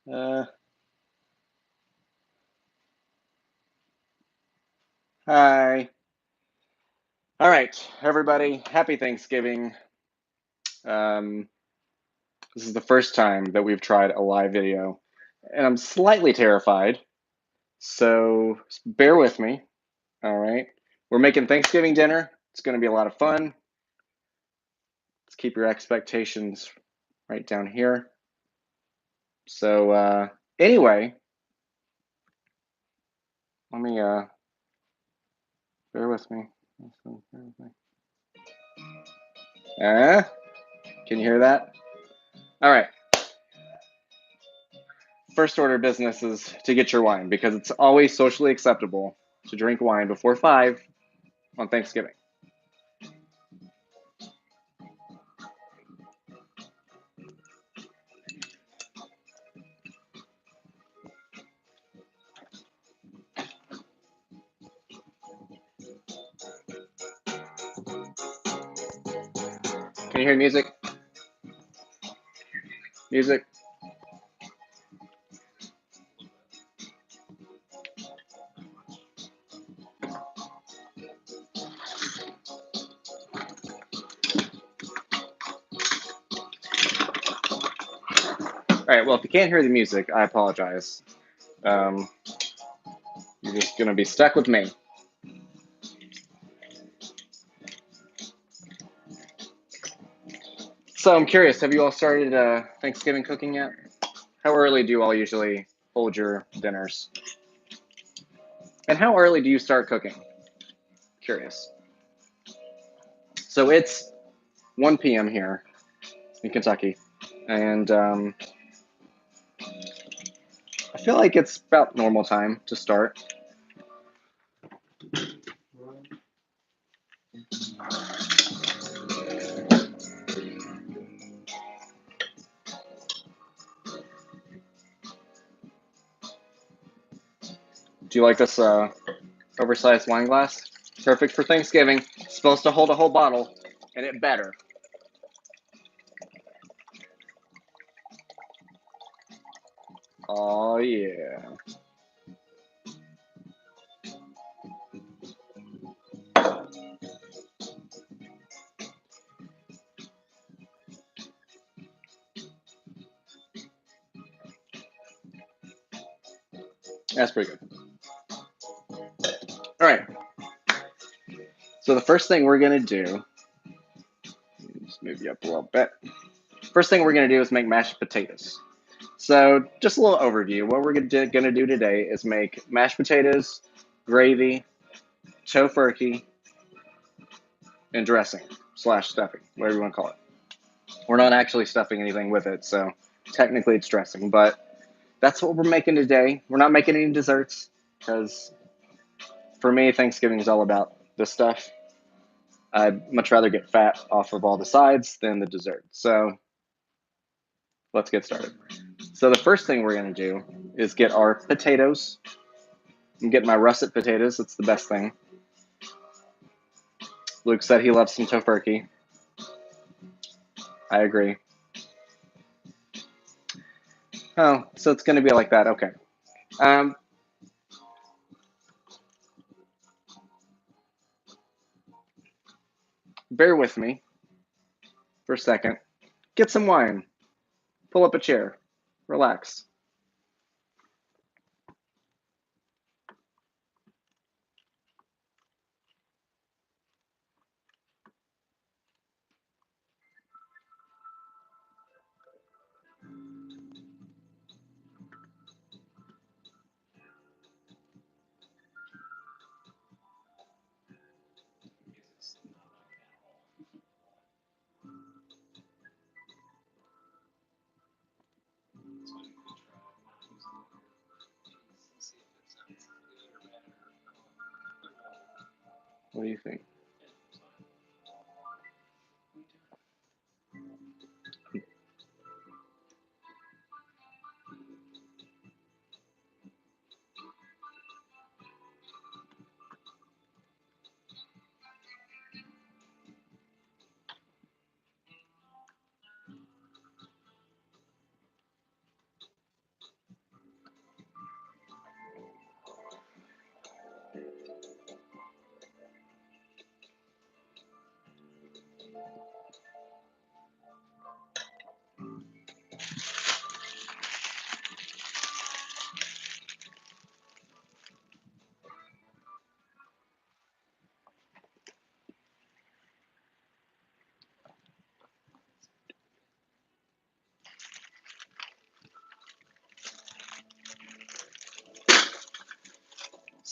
Hi. All right, everybody. Happy Thanksgiving. Um, this is the first time that we've tried a live video, and I'm slightly terrified. So bear with me. All right. We're making Thanksgiving dinner. It's going to be a lot of fun. Let's keep your expectations right down here. So anyway, let me bear with me. Can you hear that? All right. First order of business is to get your wine because it's always socially acceptable to drink wine before 5 on Thanksgiving. Can you hear music? Music? All right, well, if you can't hear the music, I apologize. You're just going to be stuck with me. So I'm curious, have you all started Thanksgiving cooking yet? How early do you all usually hold your dinners? And how early do you start cooking? Curious. So it's 1 p.m. here in Kentucky, and I feel like it's about normal time to start. Do you like this oversized wine glass? Perfect for Thanksgiving. It's supposed to hold a whole bottle, and it better. Oh, yeah. That's pretty good. All right. So the first thing we're going to do, just move you up a little bit. First thing we're going to do is make mashed potatoes. So just a little overview. What we're going to do today is make mashed potatoes, gravy, Tofurky, and dressing / stuffing, whatever you want to call it. We're not actually stuffing anything with it, so technically it's dressing, but that's what we're making today. We're not making any desserts because for me, Thanksgiving is all about this stuff. I'd much rather get fat off of all the sides than the dessert. So let's get started. So the first thing we're going to do is get our potatoes. I'm getting my russet potatoes. That's the best thing. Luke said he loves some Tofurky. I agree. Oh, so it's going to be like that. Okay. Bear with me for a second. Get some wine. Pull up a chair. Relax. What do you think?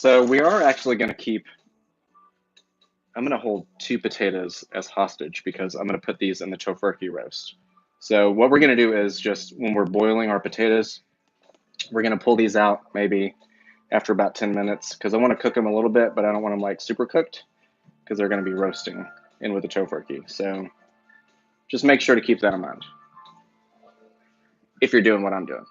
So we are actually going to keep, I'm going to hold 2 potatoes as hostage because I'm going to put these in the Tofurky roast. So what we're going to do is just when we're boiling our potatoes, we're going to pull these out maybe after about 10 minutes because I want to cook them a little bit, but I don't want them like super cooked because they're going to be roasting in with the Tofurky. So just make sure to keep that in mind if you're doing what I'm doing.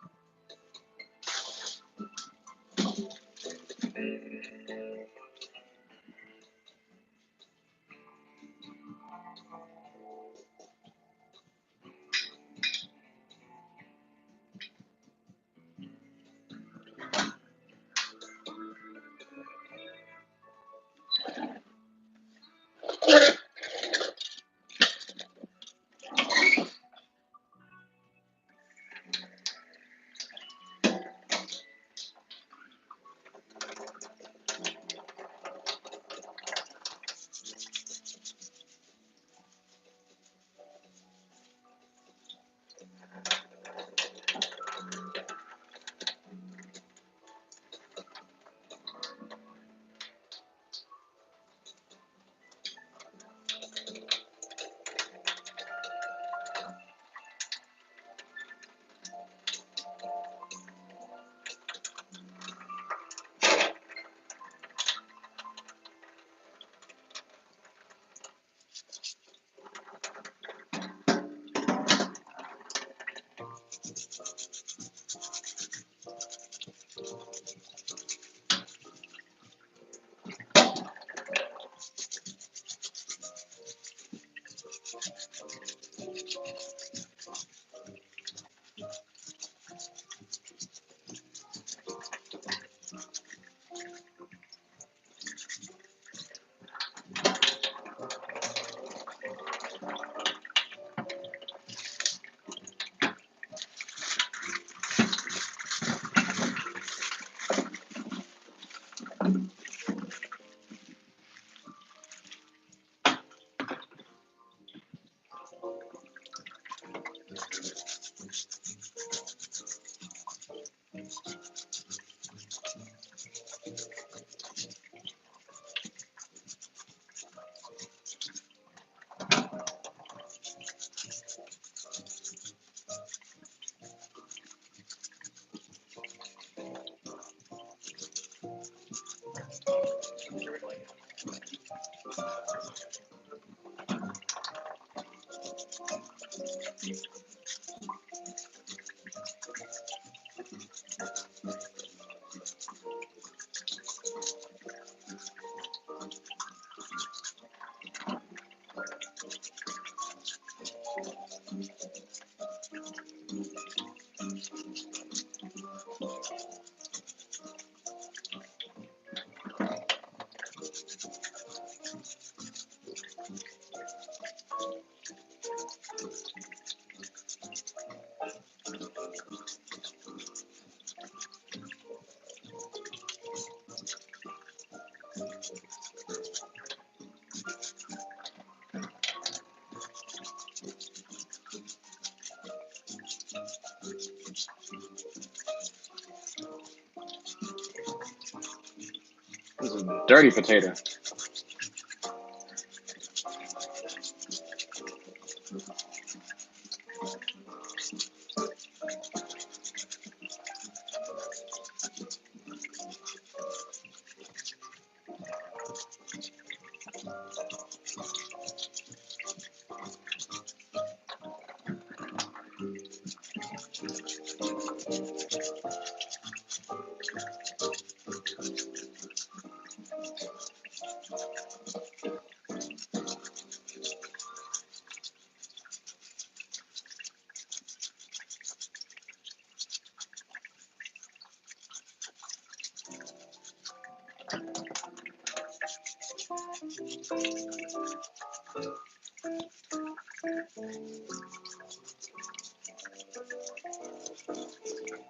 This is a dirty potato.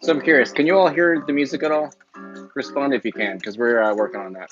So I'm curious, can you all hear the music at all? Respond if you can, because we're working on that.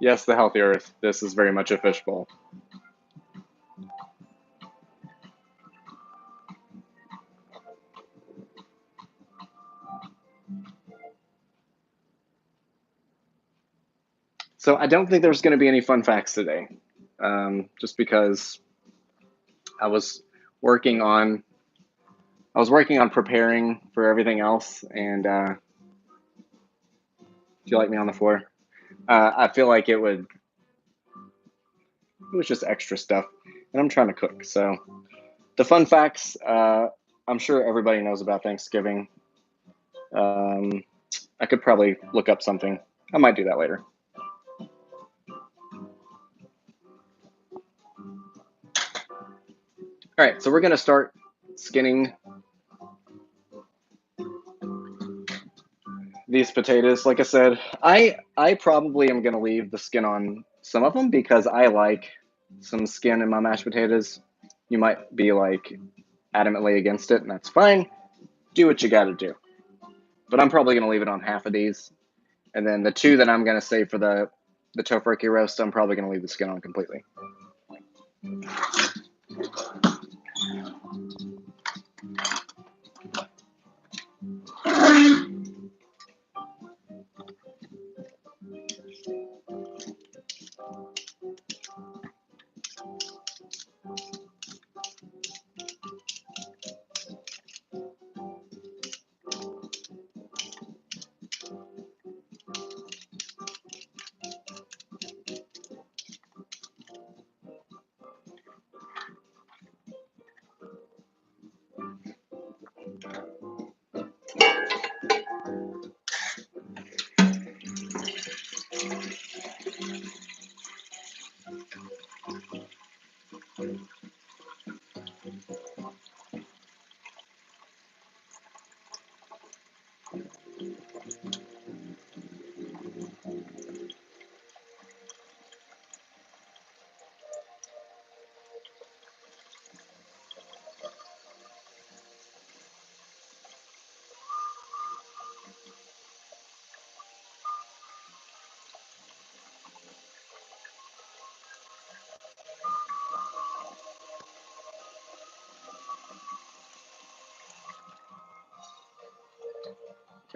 Yes, the healthy earth. This is very much a fishbowl. So I don't think there's going to be any fun facts today, just because I was working on preparing for everything else, and do you like me on the floor? I feel like it was just extra stuff, and I'm trying to cook. So the fun facts, I'm sure everybody knows about Thanksgiving. I could probably look up something. I might do that later. All right, so we're going to start skinning these potatoes. Like I said, I probably am going to leave the skin on some of them because I like some skin in my mashed potatoes. You might be like adamantly against it, and that's fine. Do what you got to do. But I'm probably going to leave it on half of these. And then the two that I'm going to save for the Tofurky roast, I'm probably going to leave the skin on completely.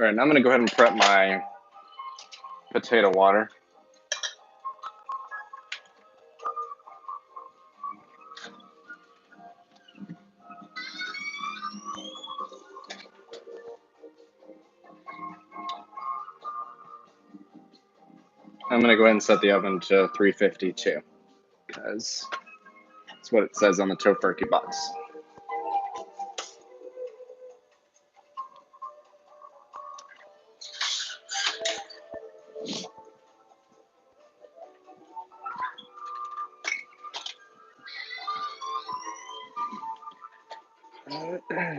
All right, now I'm going to go ahead and prep my potato water. I'm going to go ahead and set the oven to 350 too, because that's what it says on the Tofurky box. Okay.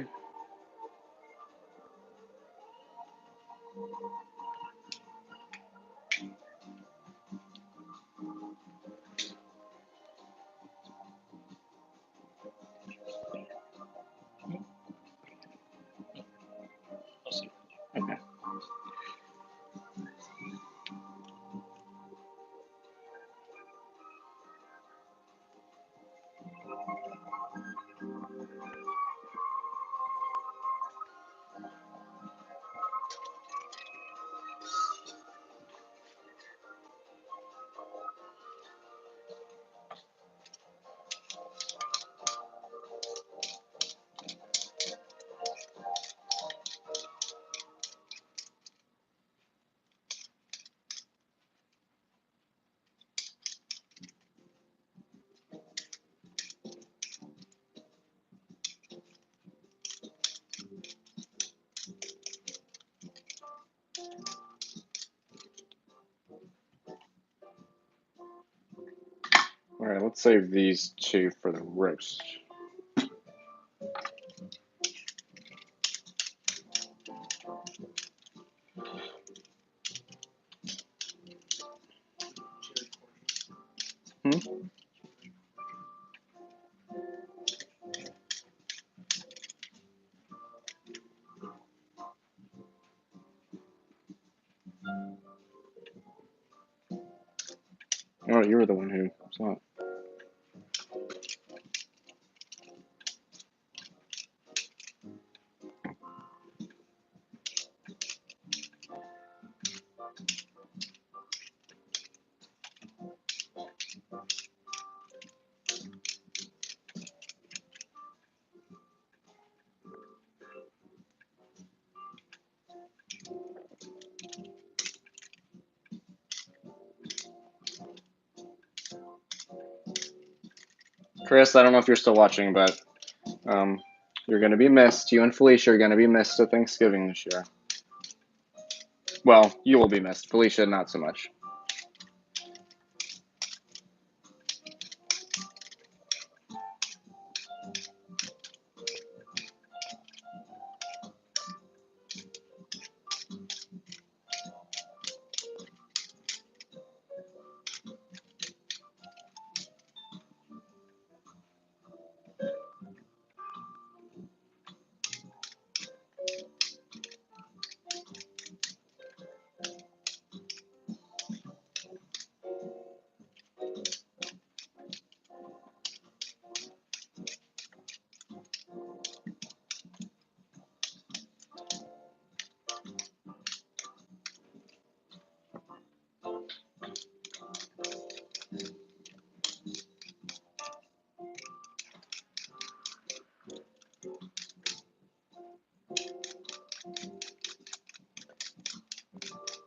All right, let's save these two for the roast. Oh, you were the one who saw it. Chris, I don't know if you're still watching, but you're going to be missed. You and Felicia are going to be missed at Thanksgiving this year. Well, you will be missed. Felicia, not so much.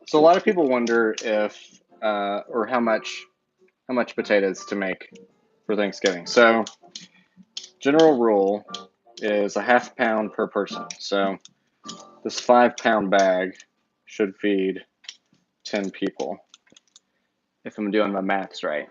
So a lot of people wonder if or how much potatoes to make for Thanksgiving. So general rule is a half pound per person. So this 5-pound bag should feed 10 people, if I'm doing my maths right.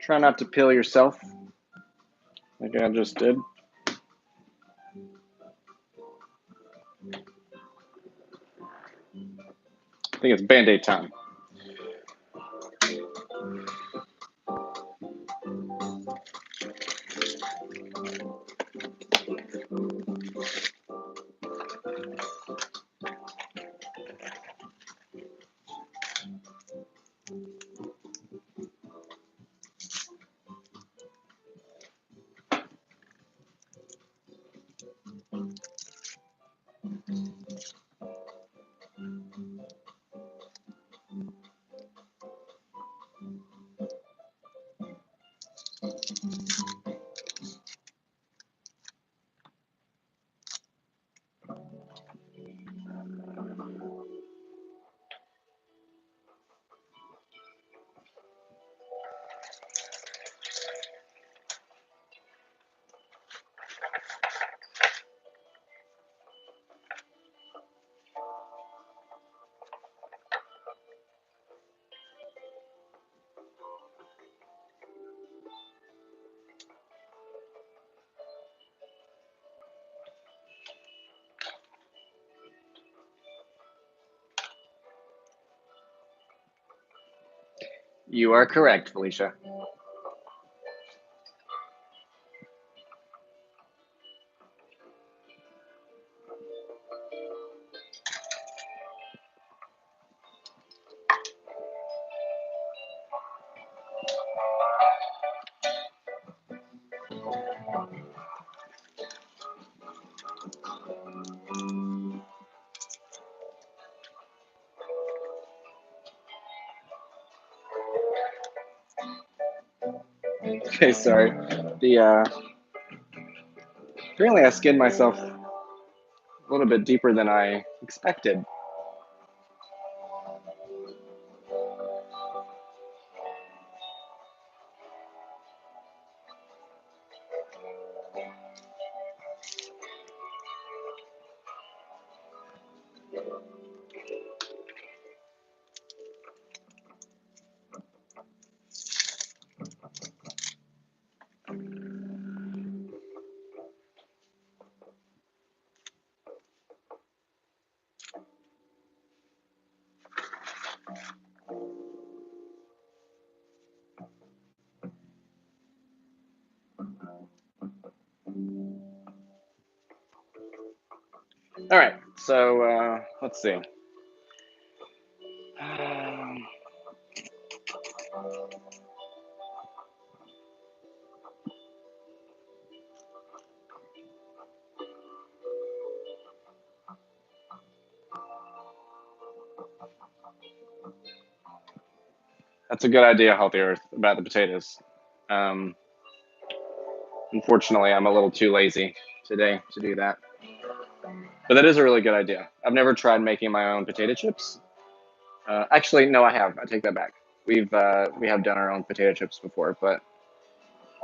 Try not to peel yourself like I just did. I think it's Band-Aid time. You are correct, Felicia. Okay, sorry. Apparently I skinned myself a little bit deeper than I expected. All right, so let's see. That's a good idea, Healthy Earth, about the potatoes. Unfortunately, I'm a little too lazy today to do that. But that is a really good idea. I've never tried making my own potato chips. Actually, no, I have. I take that back. We have done our own potato chips before, but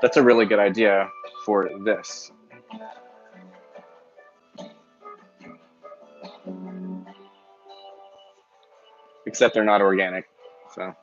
that's a really good idea for this. Except they're not organic, so.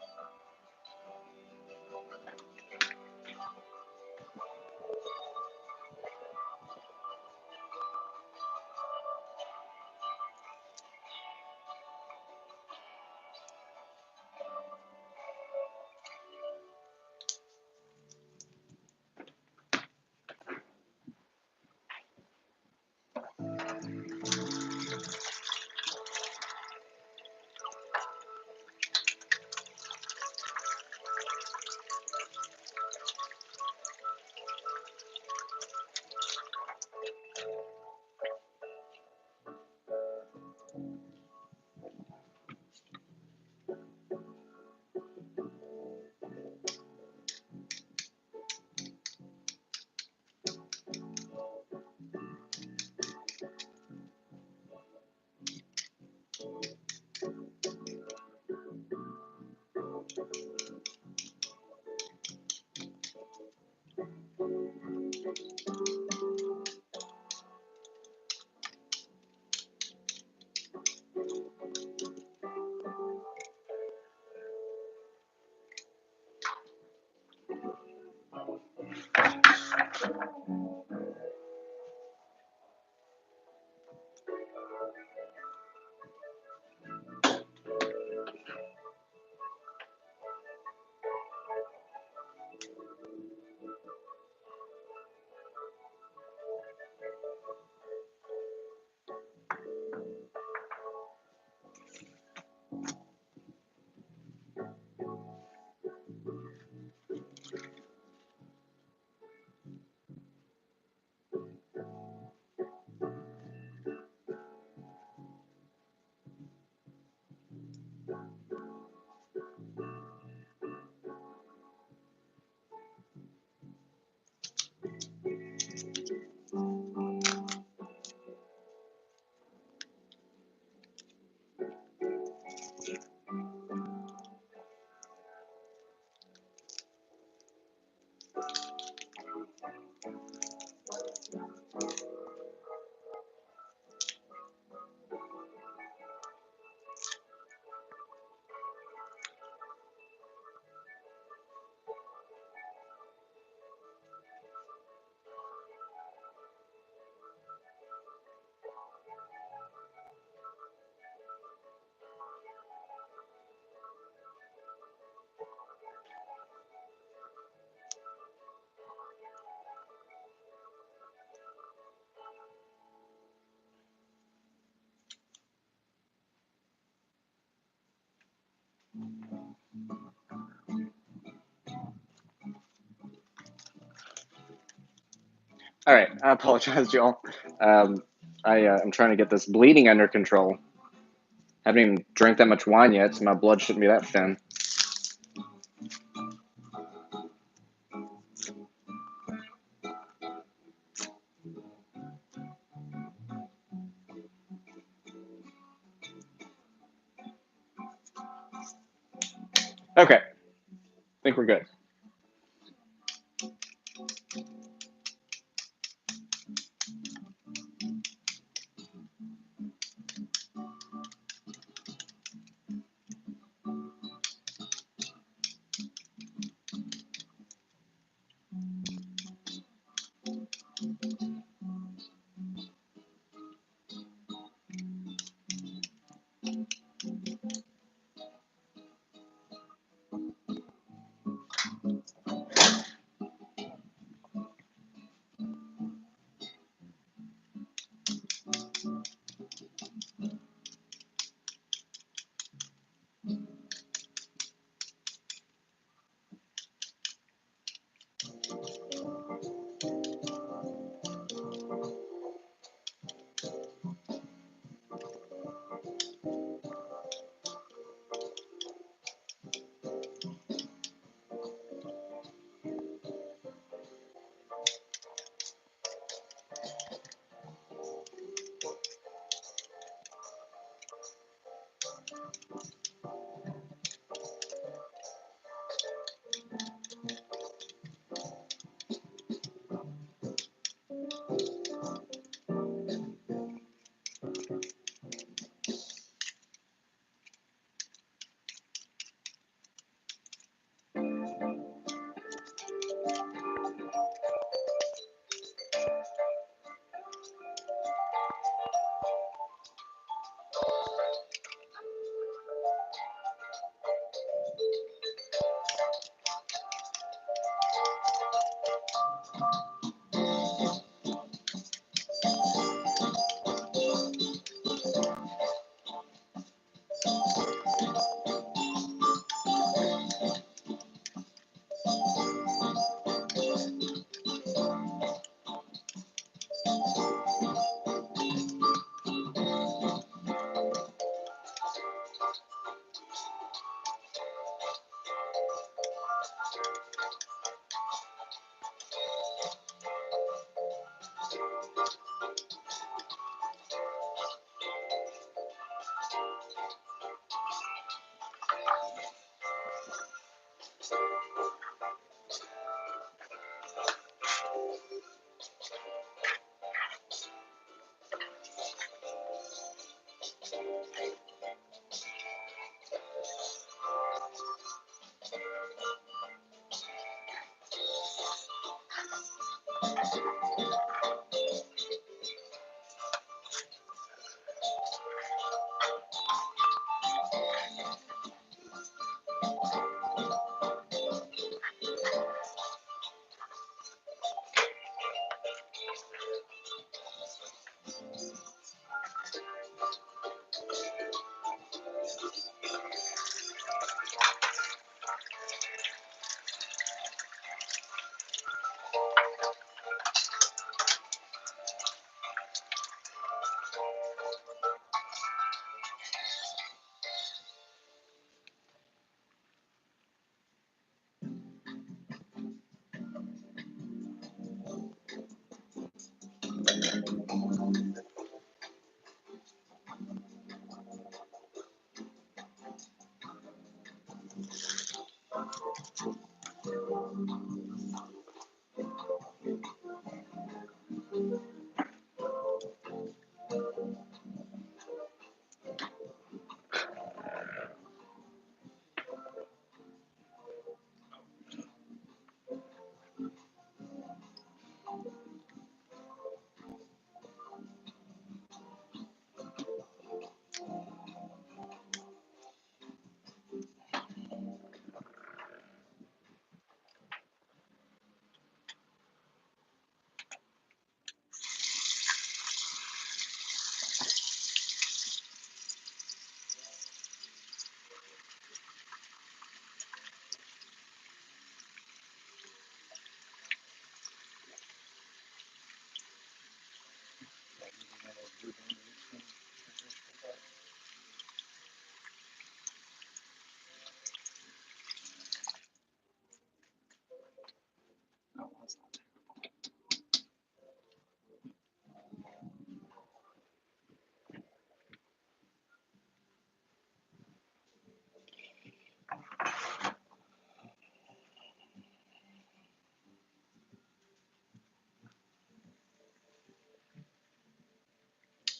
All right, I apologize, y'all. I'm trying to get this bleeding under control. Haven't even drank that much wine yet, so my blood shouldn't be that thin. Okay, I think we're good.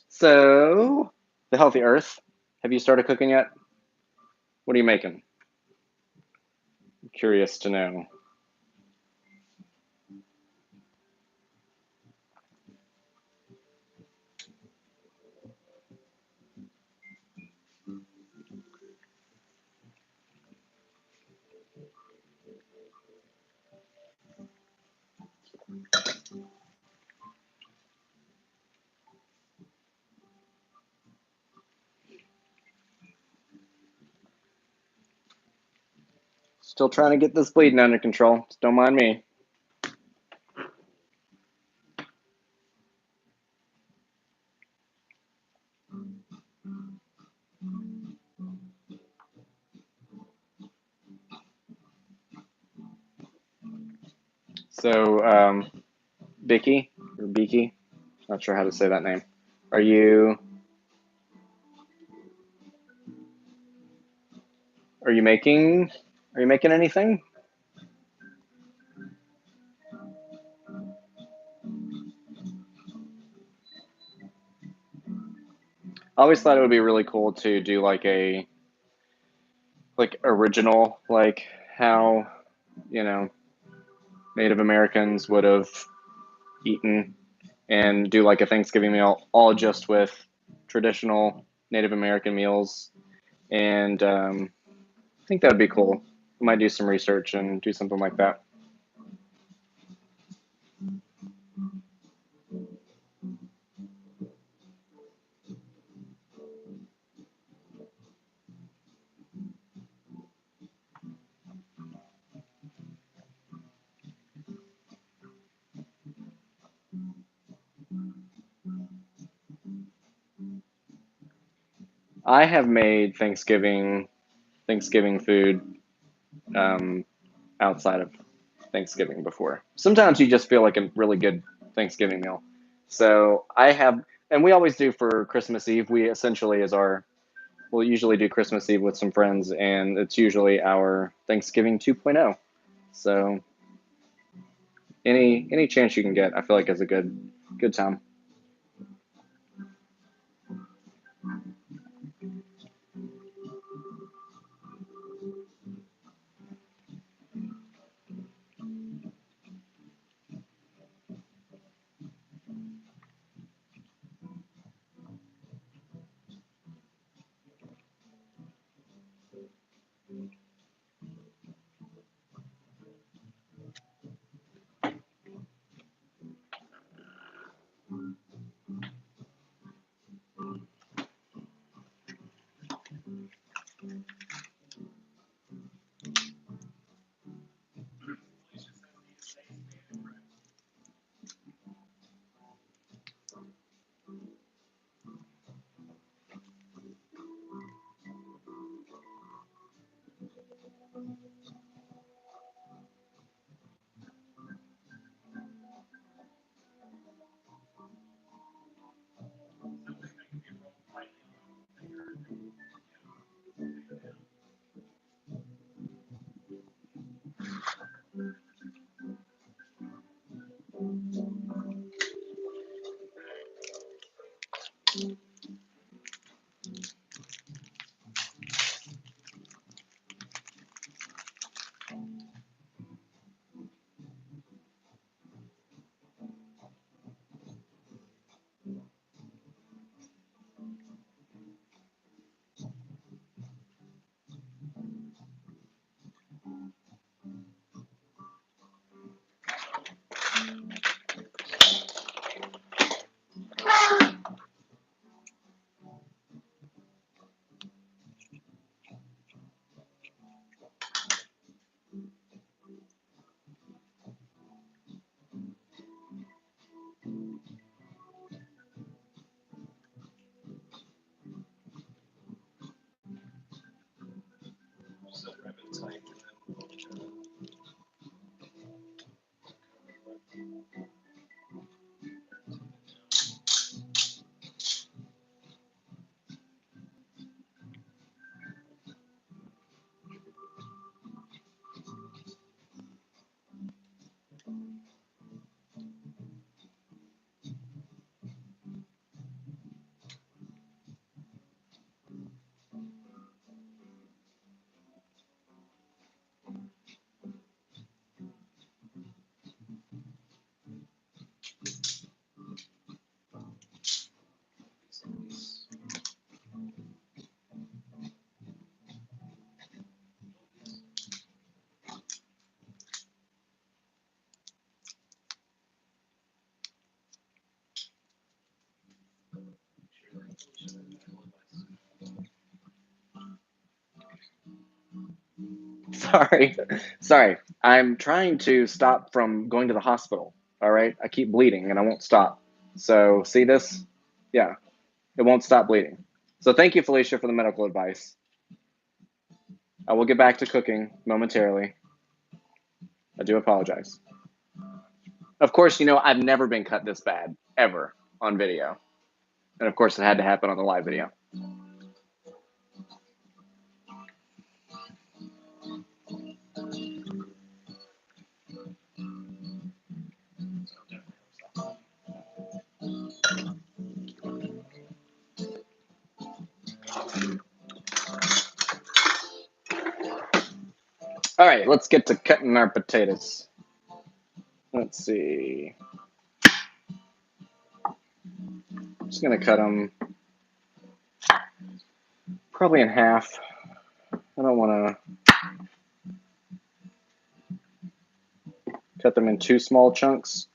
So, the Healthy Earth. Have you started cooking yet? What are you making? I'm curious to know. Still trying to get this bleeding under control. Just don't mind me. So, Vicky or Beaky, not sure how to say that name. Are you making anything? I always thought it would be really cool to do like a original, like how, Native Americans would have eaten, and do like a Thanksgiving meal all just with traditional Native American meals. And I think that would be cool. I might do some research and do something like that. I have made Thanksgiving food outside of Thanksgiving before. Sometimes you just feel like a really good Thanksgiving meal. So I have, and we always do for Christmas Eve. We essentially we'll usually do Christmas Eve with some friends, and it's usually our Thanksgiving 2.0. So any chance you can get, I feel like is a good time. Sorry. Sorry. I'm trying to stop from going to the hospital. All right. I keep bleeding and I won't stop. So, see this? Yeah. It won't stop bleeding. So, thank you, Felicia, for the medical advice. I will get back to cooking momentarily. I do apologize. Of course, you know, I've never been cut this bad, ever, on video. And of course, it had to happen on the live video. All right, let's get to cutting our potatoes. Let's see. I'm just going to cut them probably in half. I don't want to cut them in too small chunks.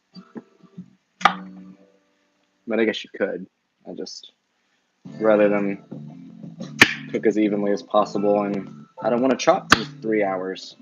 But I guess you could. I just rather them cook as evenly as possible, and I don't want to chop for 3 hours.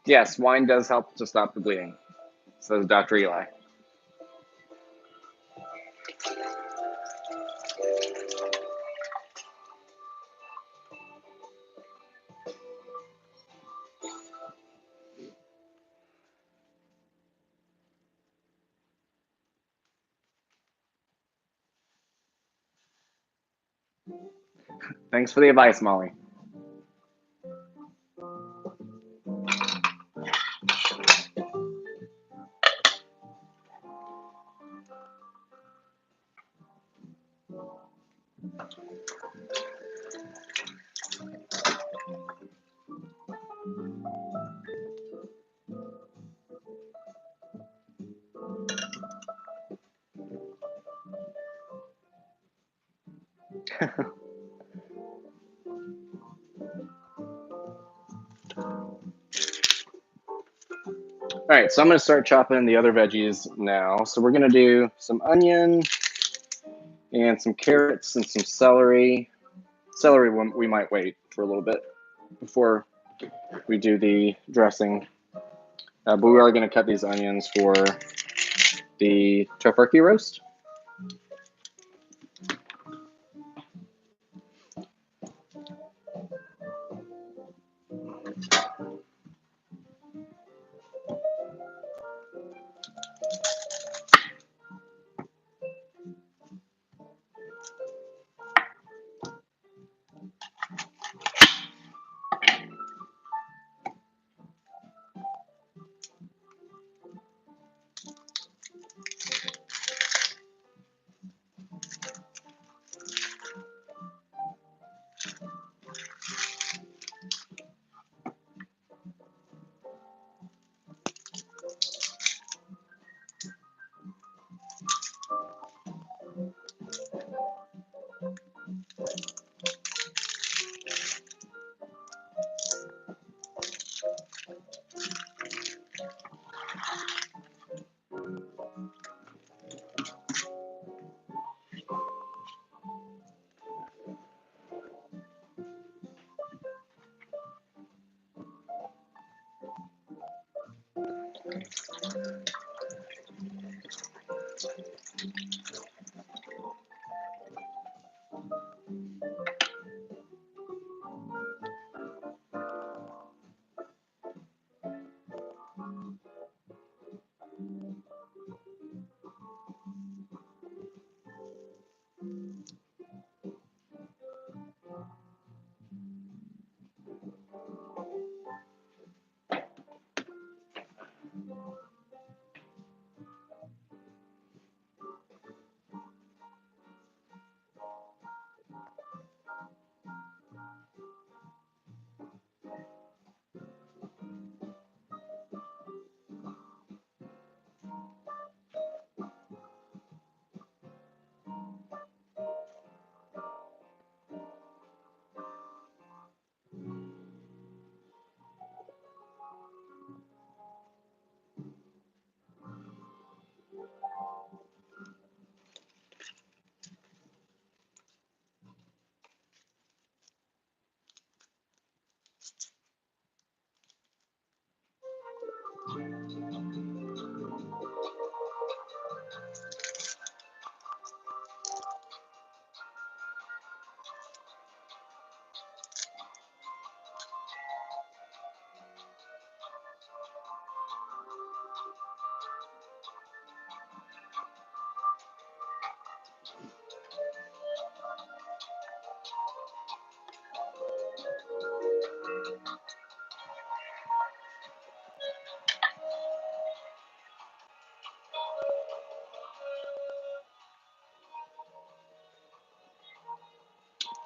Yes, wine does help to stop the bleeding, says Dr. Eli. Thanks for the advice, Molly. All right, so I'm going to start chopping the other veggies now. So we're going to do some onion and some carrots and some celery. Celery, we might wait for a little bit before we do the dressing. But we are going to cut these onions for the Tofurky roast.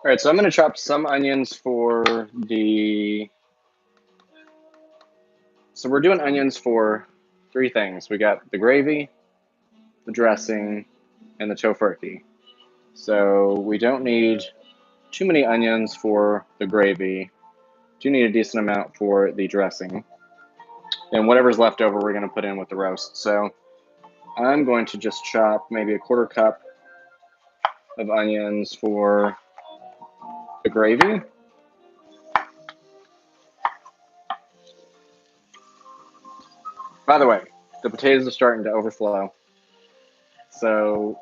All right, so I'm going to chop some onions for the... So we're doing onions for 3 things. We got the gravy, the dressing, and the tofurky. So we don't need too many onions for the gravy. Do need a decent amount for the dressing. And whatever's left over, we're going to put in with the roast. So I'm going to just chop maybe a 1/4 cup of onions for the gravy. By the way, the potatoes are starting to overflow. So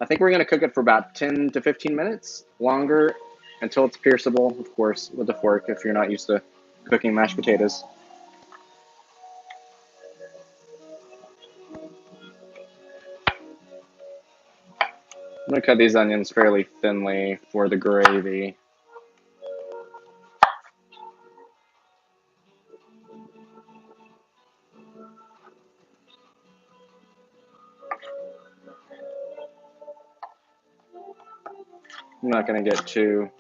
I think we're going to cook it for about 10 to 15 minutes longer until it's pierceable, of course, with a fork if you're not used to cooking mashed potatoes. I'm going to cut these onions fairly thinly for the gravy. I'm not going to get too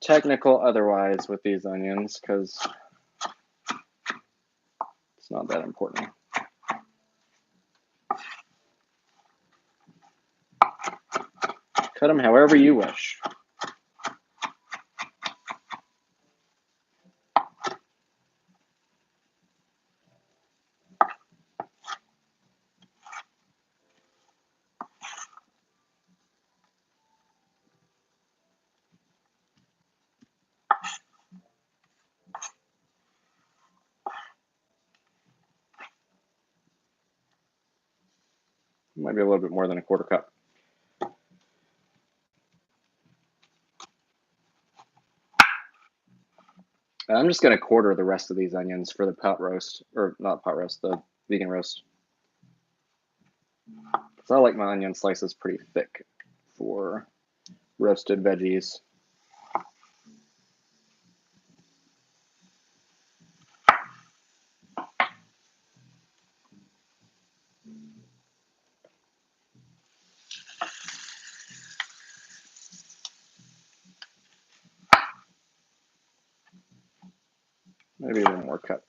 technical otherwise with these onions because it's not that important. Cut them however you wish. Might be a little bit more than a 1/4 cup. I'm just going to quarter the rest of these onions for the pot roast, or not pot roast, the vegan roast. Because I like my onion slices pretty thick for roasted veggies. Maybe a little more cut.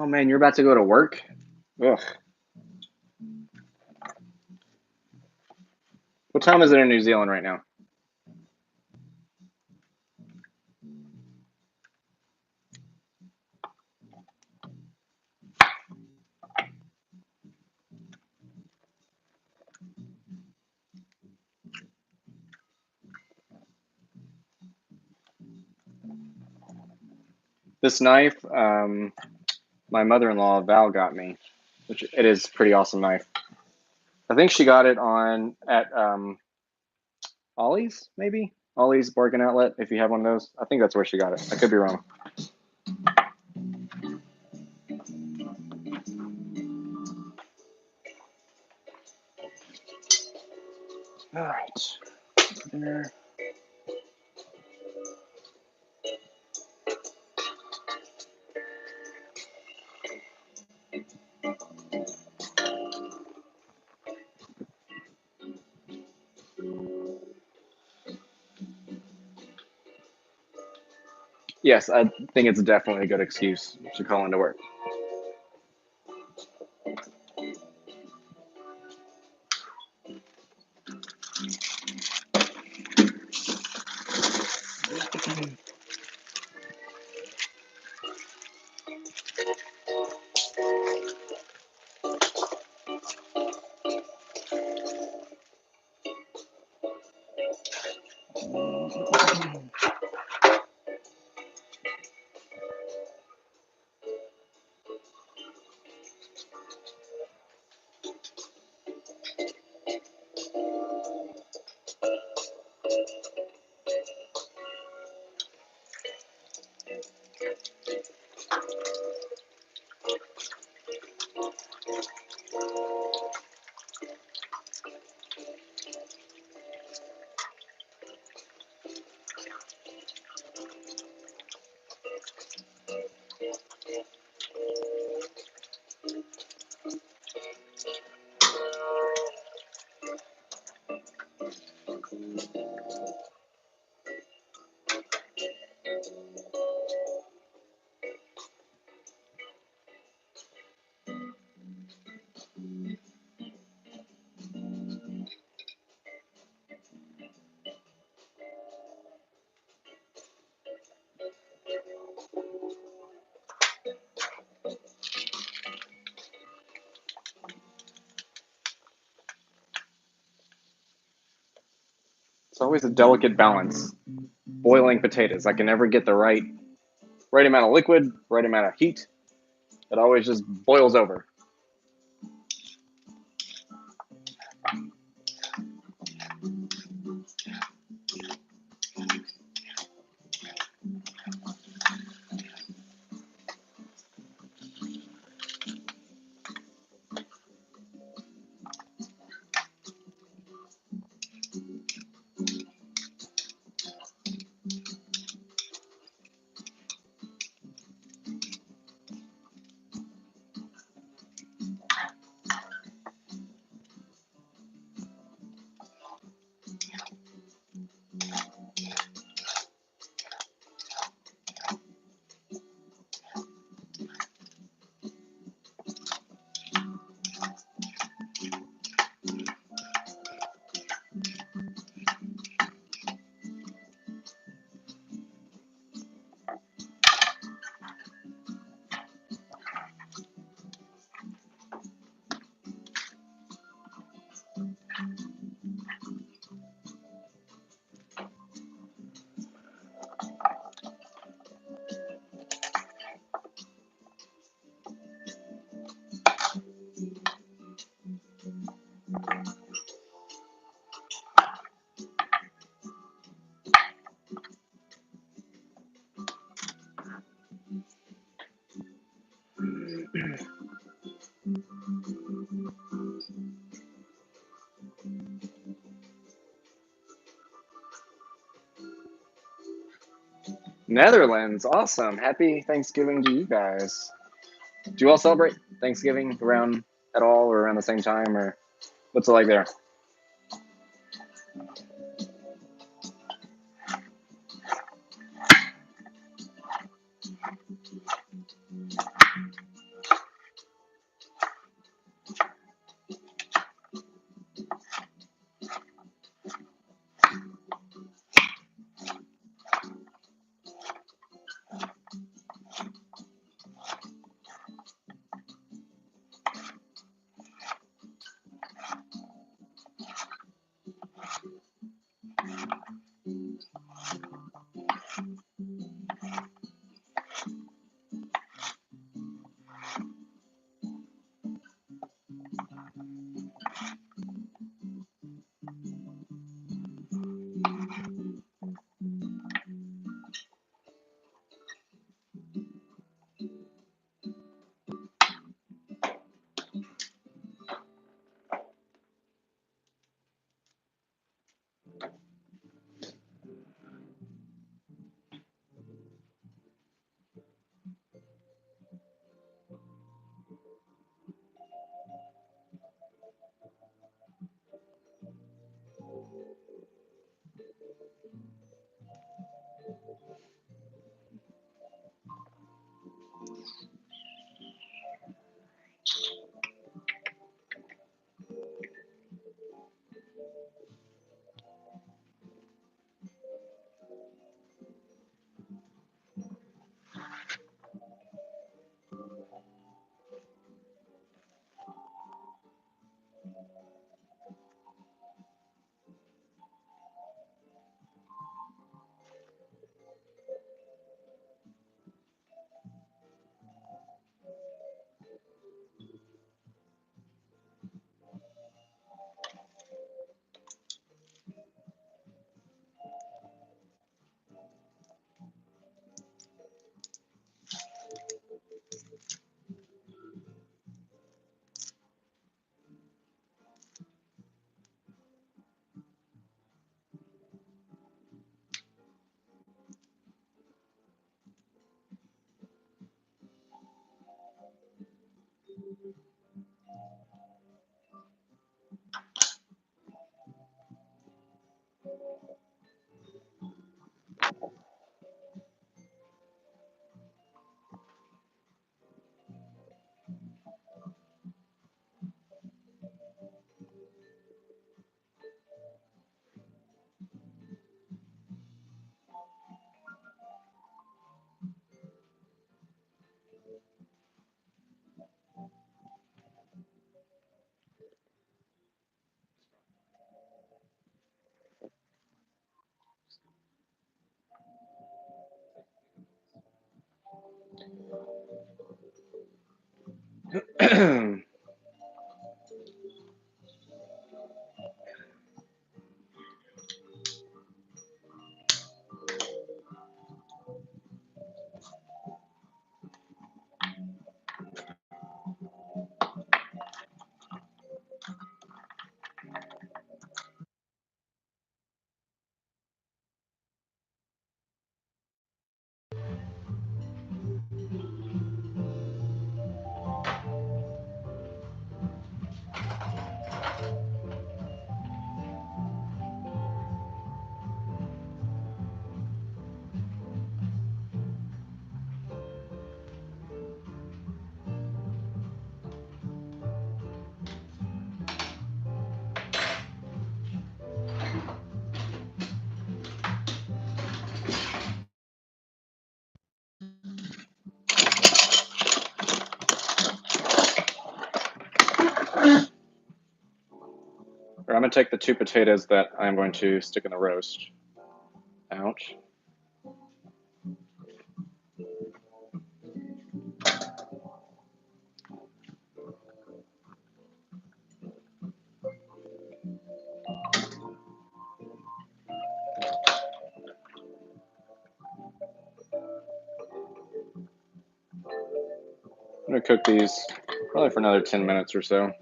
Oh man, you're about to go to work? Ugh. What time is it in New Zealand right now? This knife, my mother-in-law Val got me, which it is a pretty awesome knife. I think she got it at Ollie's, maybe? Ollie's Bargain Outlet, if you have one of those. I think that's where she got it. I could be wrong. All right. There. Yes, I think it's definitely a good excuse to call into work. It's always a delicate balance. Boiling potatoes. I can never get the right amount of liquid, right amount of heat. It always just boils over. Netherlands, awesome. Happy Thanksgiving to you guys. Do you all celebrate Thanksgiving around at all or around the same time, or what's it like there? I'm going to take the 2 potatoes that I'm going to stick in the roast out. I'm going to cook these probably for another 10 minutes or so.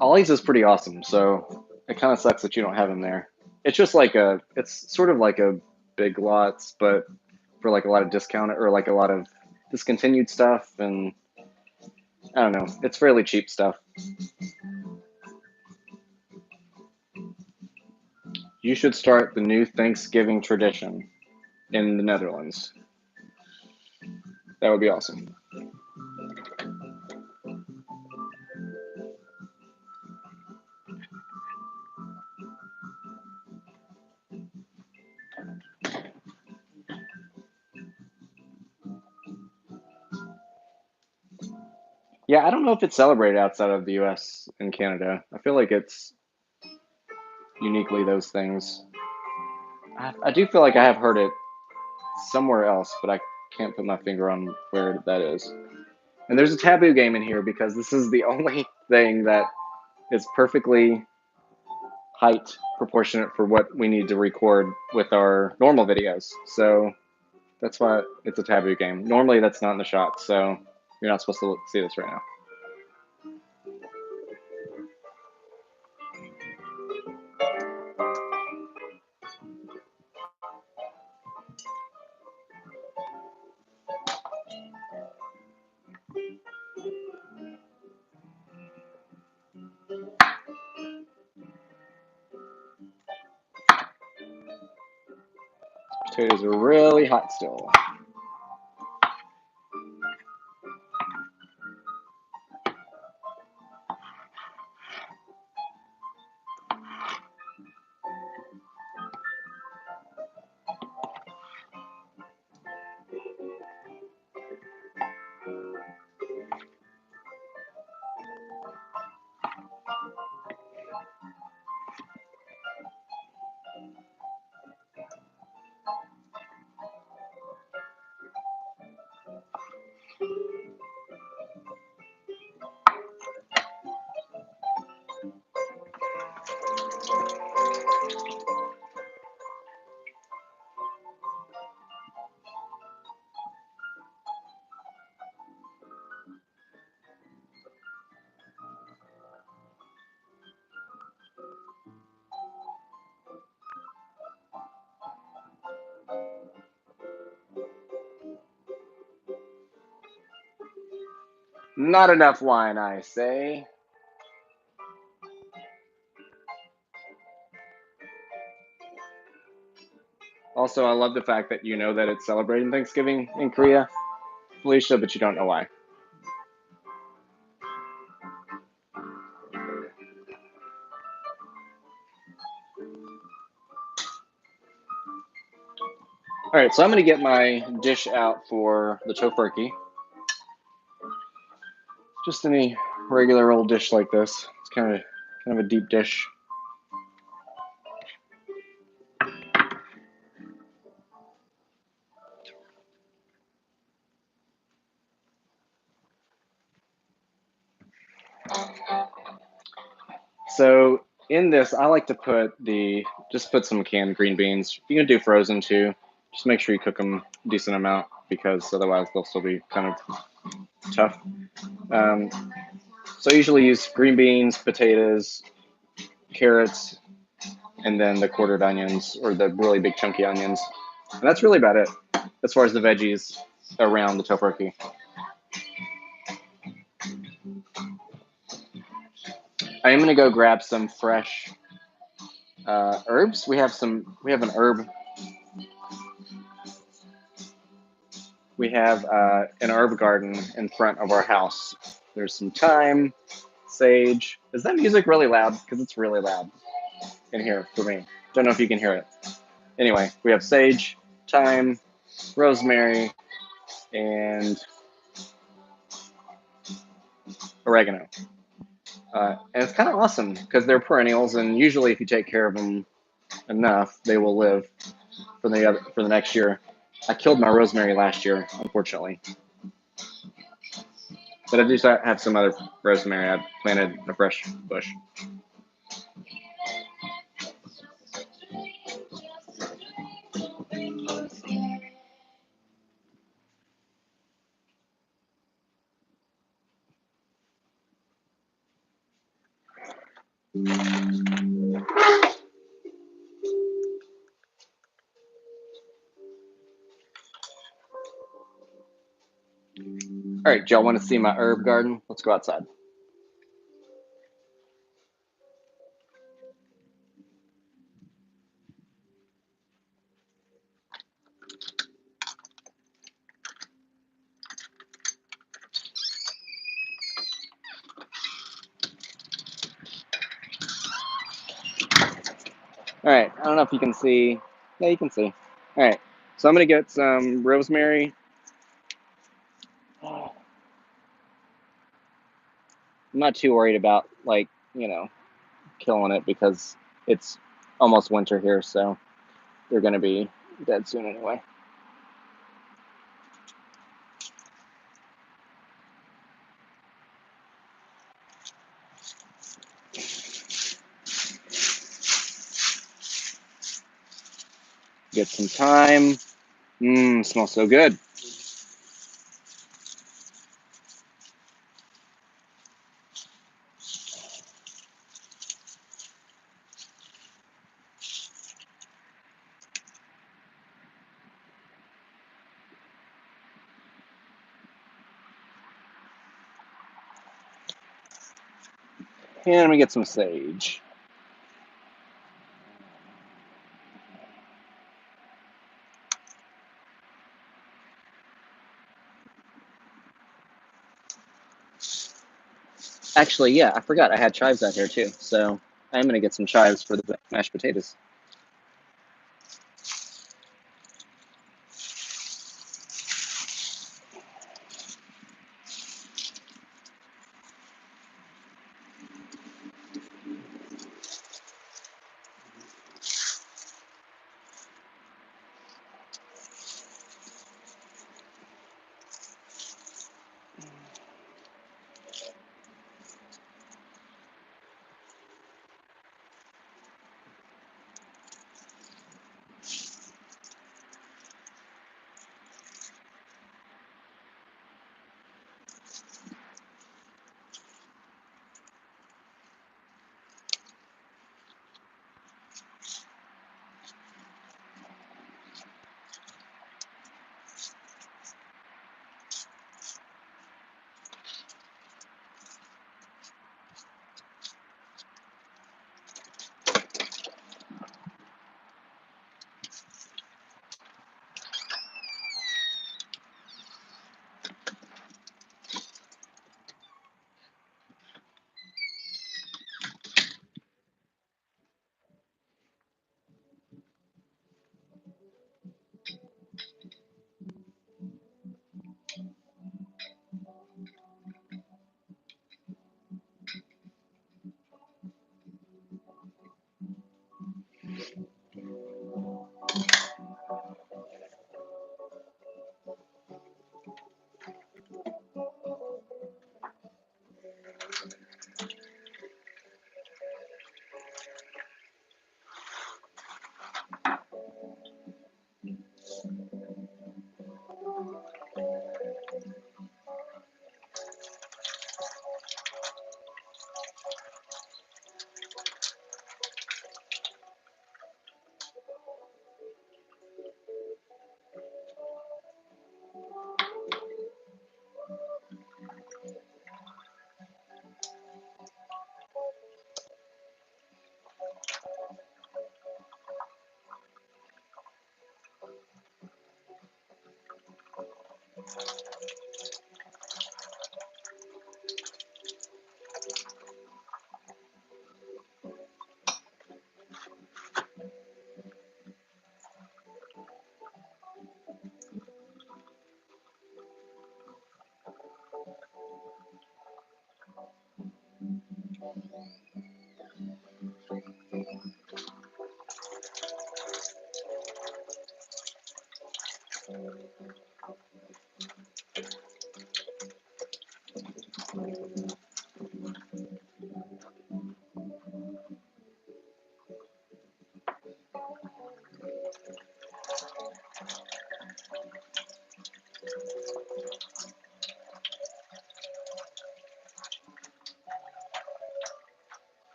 Ollie's is pretty awesome, so it kind of sucks that you don't have him there. It's just like it's sort of like a Big Lots, but for like a lot of discount or like a lot of discontinued stuff, and I don't know, it's fairly cheap stuff. You should start the new Thanksgiving tradition in the Netherlands. That would be awesome. Yeah, I don't know if it's celebrated outside of the US and Canada. I feel like it's uniquely those things. I do feel like I have heard it somewhere else, but I can't put my finger on where that is. And there's a taboo game in here because this is the only thing that is perfectly height proportionate for what we need to record with our normal videos. So that's why it's a taboo game. Normally that's not in the shot, so you're not supposed to see this right now. Potatoes are really hot still. Not enough wine, I say. Also, I love the fact that you know that it's celebrating Thanksgiving in Korea, Felicia, but you don't know why. All right, so I'm going to get my dish out for the Tofurky. Just any regular old dish like this. It's kind of a deep dish. So in this, I like to just put some canned green beans. You can do frozen too. Just make sure you cook them a decent amount because otherwise they'll still be kind of tough. So I usually use green beans, potatoes, carrots, and then the quartered onions or the really big chunky onions. And that's really about it as far as the veggies around the Tofurky. I am gonna go grab some fresh herbs. We have an herb. We have an herb garden in front of our house. There's some thyme, sage. Is that music really loud? Because it's really loud in here for me. Don't know if you can hear it. Anyway, we have sage, thyme, rosemary, and oregano. And it's kind of awesome because they're perennials, and usually if you take care of them enough, they will live for the next year. I killed my rosemary last year, unfortunately. But I do have some other rosemary. I planted a fresh bush. All right, y'all want to see my herb garden? Let's go outside. All right, I don't know if you can see. Yeah, you can see. All right, so I'm gonna get some rosemary. I'm not too worried about killing it because it's almost winter here, so they're gonna be dead soon anyway. Get some thyme. Smells so good. And I'm gonna get some sage. Actually, yeah, I forgot I had chives out here too. So I'm gonna get some chives for the mashed potatoes.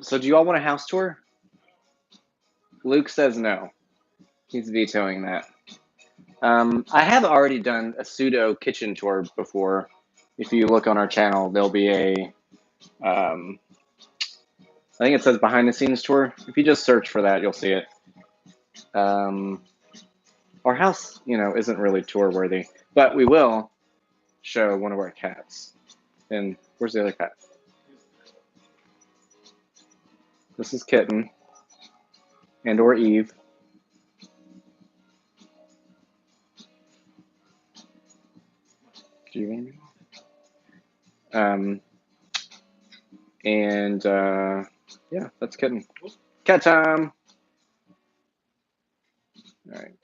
So do you all want a house tour? Luke says no. He's vetoing that. I have already done a pseudo kitchen tour before. If you look on our channel, there'll be a, I think it says behind the scenes tour. If you just search for that, you'll see it. Our house, isn't really tour worthy, but we will show one of our cats. And where's the other cat? This is Kitten and or Eve. And yeah, that's Kitten. Cat time. All right.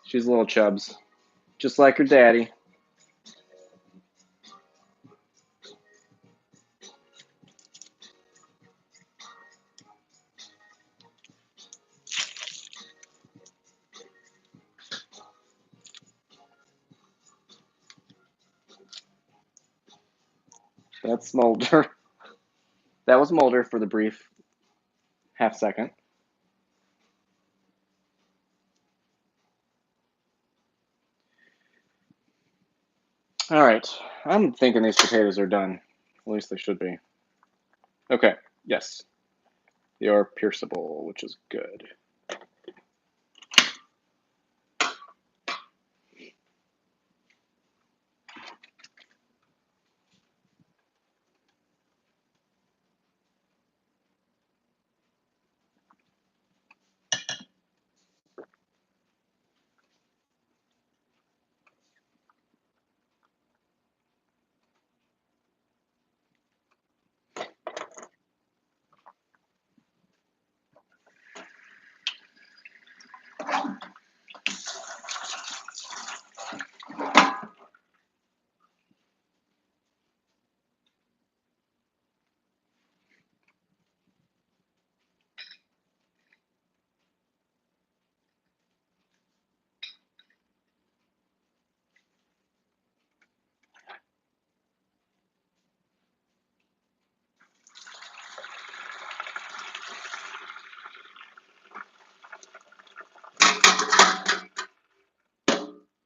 She's a little chubs, just like her daddy. That's Mulder. That was Mulder for the brief half second. All right. I'm thinking these potatoes are done. At least they should be. Okay. Yes. They are pierceable, which is good.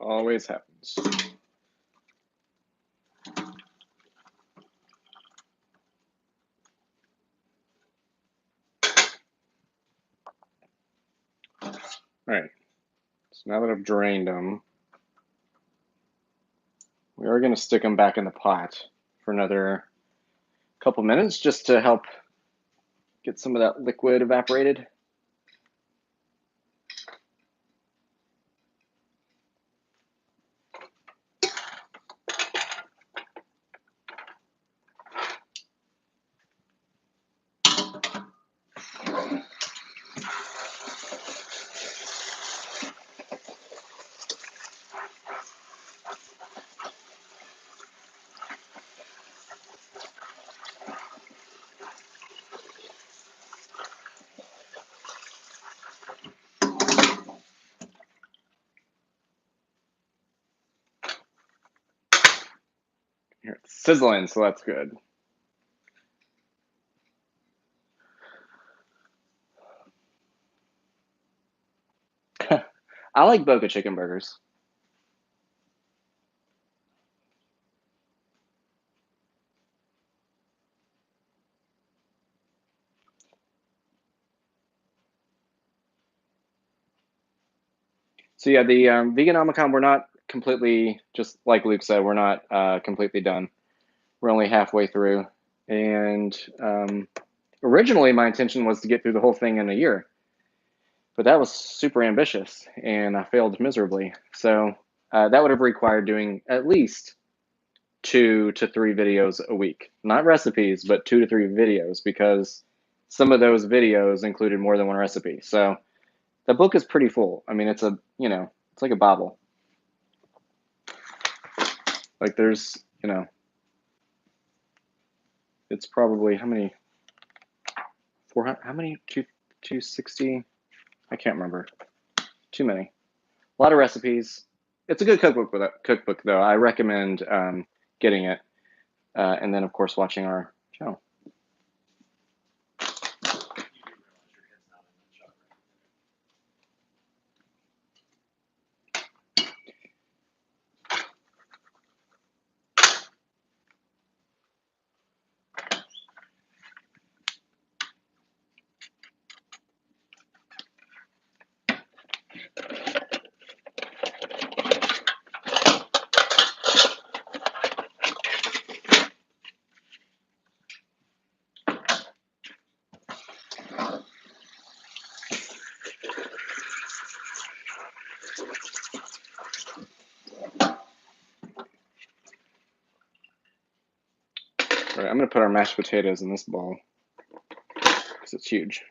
Always happens. All right. So now that I've drained them, we are going to stick them back in the pot for another couple minutes just to help get some of that liquid evaporated. Here, it's sizzling, so that's good. I like Boca chicken burgers. So yeah, the Veganomicon, we're not completely, just like Luke said, we're not completely done. We're only halfway through. And originally my intention was to get through the whole thing in a year. But that was super ambitious, and I failed miserably. So that would have required doing at least 2 to 3 videos a week. Not recipes, but 2 to 3 videos, because some of those videos included more than one recipe. So the book is pretty full. I mean, it's a, you know, it's like a Bible. Like there's, you know, it's probably how many? 400? How many? 260? I can't remember. Too many. A lot of recipes. It's a good cookbook though. I recommend getting it, and then of course watching our channel. All right, I'm gonna put our mashed potatoes in this bowl because it's huge.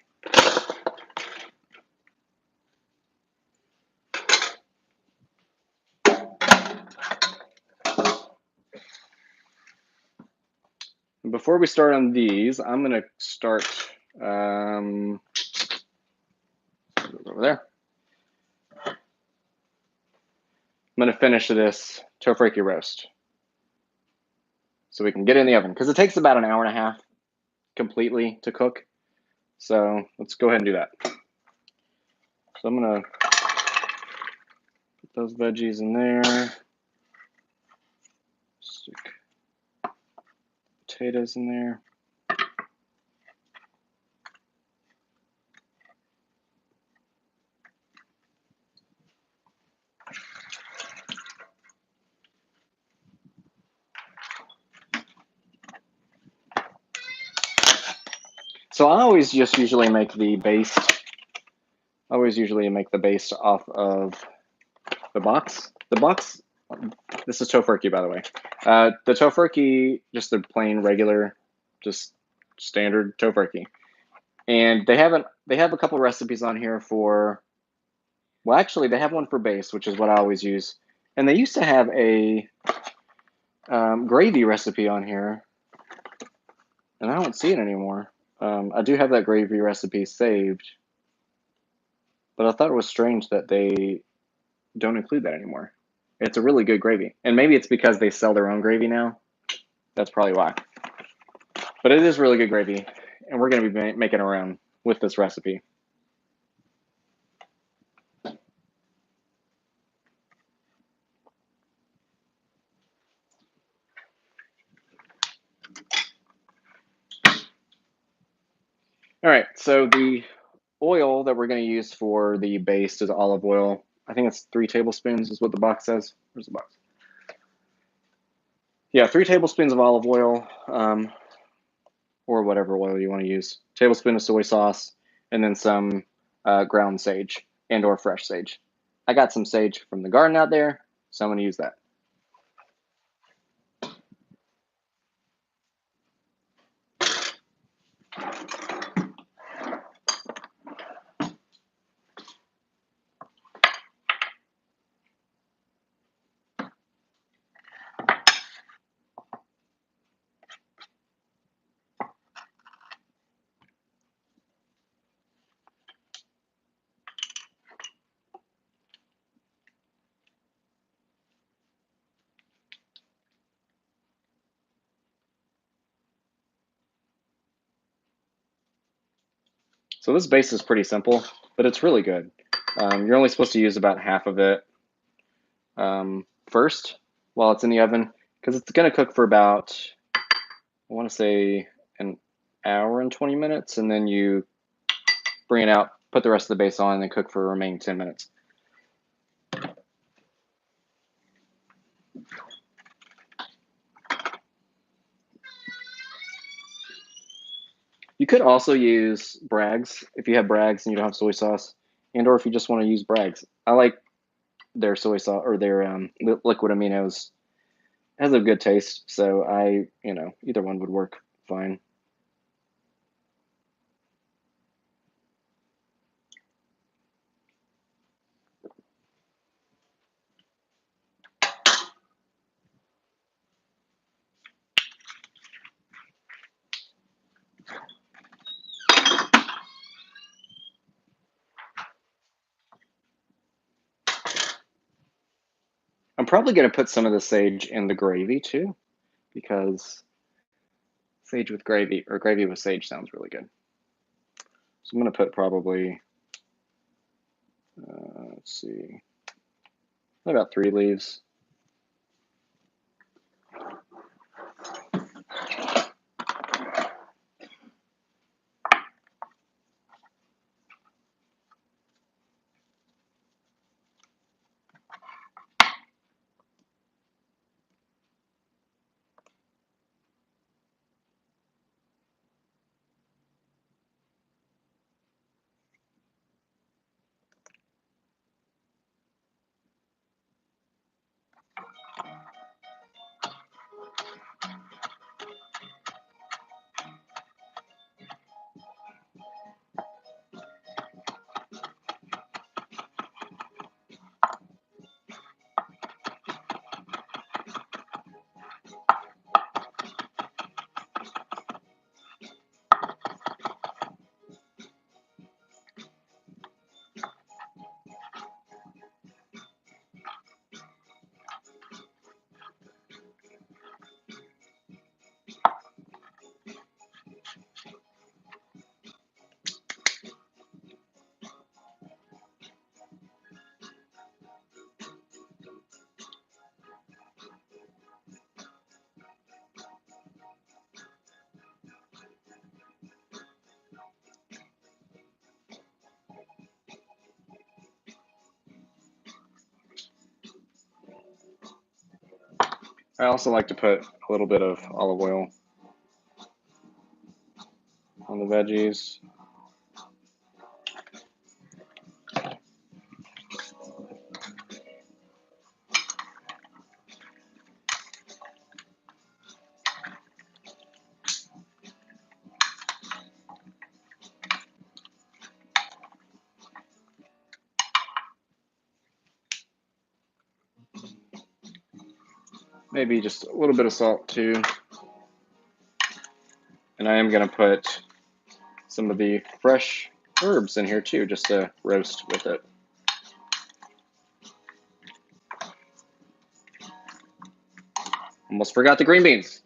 And before we start on these, I'm gonna start over there. I'm gonna finish this Tofurky roast so we can get it in the oven because it takes about an hour and a half completely to cook. So let's go ahead and do that. So I'm gonna put those veggies in there. Stick potatoes in there. So I always just usually make the base. I always usually make the base off of the box. The box. This is Tofurky, by the way. The Tofurky, just the plain regular, just standard Tofurky. And they have a couple recipes on here for. Well, actually, they have one for base, which is what I always use. And they used to have a gravy recipe on here, and I don't see it anymore. I do have that gravy recipe saved, but I thought it was strange that they don't include that anymore. It's a really good gravy, and maybe it's because they sell their own gravy now. That's probably why. But it is really good gravy, and we're going to be making our own with this recipe. All right, so the oil that we're going to use for the base is olive oil. I think it's 3 tablespoons is what the box says. Where's the box? Yeah, 3 tablespoons of olive oil, or whatever oil you want to use. Tablespoon of soy sauce, and then some ground sage and or fresh sage. I got some sage from the garden out there, so I'm going to use that. So this base is pretty simple, but it's really good. You're only supposed to use about half of it first while it's in the oven, because it's going to cook for about, I want to say, an hour and 20 minutes, and then you bring it out, put the rest of the base on, and then cook for the remaining 10 minutes. You could also use Bragg's if you have Bragg's and you don't have soy sauce, and or if you just want to use Bragg's. I like their soy sauce or their liquid aminos. It has a good taste, so either one would work fine. I'm probably going to put some of the sage in the gravy too, because sage with gravy or gravy with sage sounds really good. So I'm going to put probably, let's see, about 3 leaves. I also like to put a little bit of olive oil on the veggies. Maybe just a little bit of salt too. And I am going to put some of the fresh herbs in here too, just to roast with it. Almost forgot the green beans.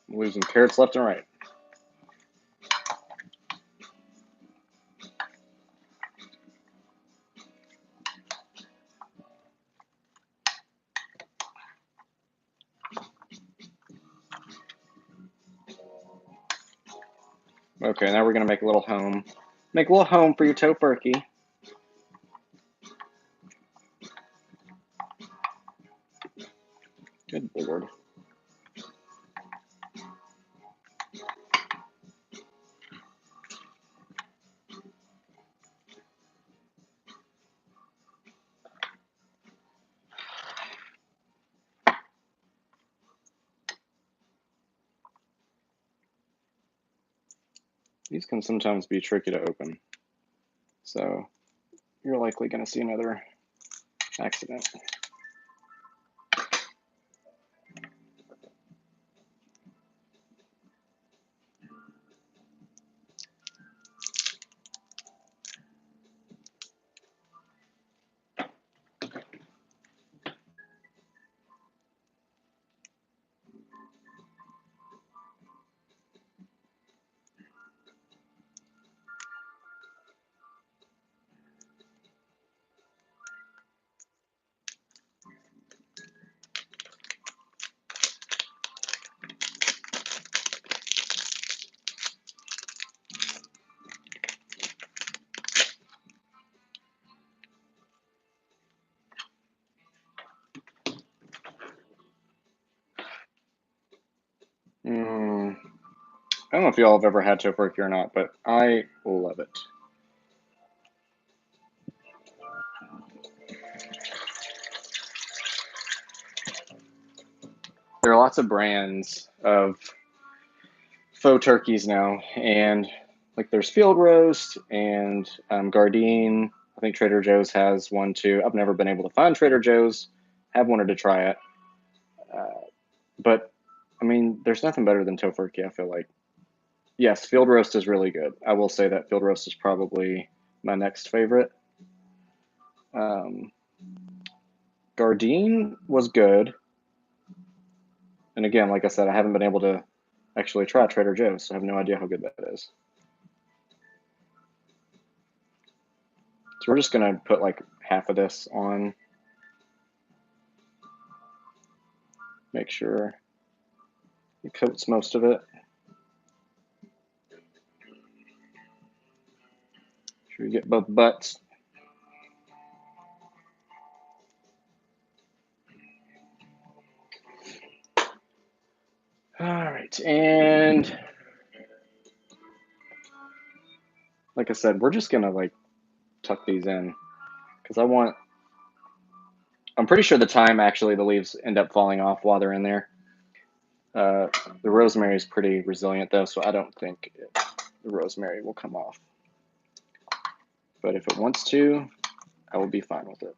I'm losing carrots left and right. Okay, now we're going to make a little home. Make a little home for your Tofurky. Good Lord. These can sometimes be tricky to open. So you're likely going to see another accident. I don't know if y'all have ever had Tofurky or not, but I love it. There are lots of brands of faux turkeys now, and like there's Field Roast and Gardein. I think Trader Joe's has one too. I've never been able to find Trader Joe's. Have wanted to try it, but I mean, there's nothing better than Tofurky. I feel like. Yes, Field Roast is really good. I will say that Field Roast is probably my next favorite. Gardein was good, and again, like I said, I haven't been able to actually try Trader Joe's, so I have no idea how good that is. So we're just gonna put like half of this on. Make sure it coats most of it. Should we get both butts? All right, and like I said, we're just gonna like tuck these in because I'm pretty sure the leaves end up falling off while they're in there. The rosemary is pretty resilient though, so I don't think the rosemary will come off. But if it wants to, I will be fine with it.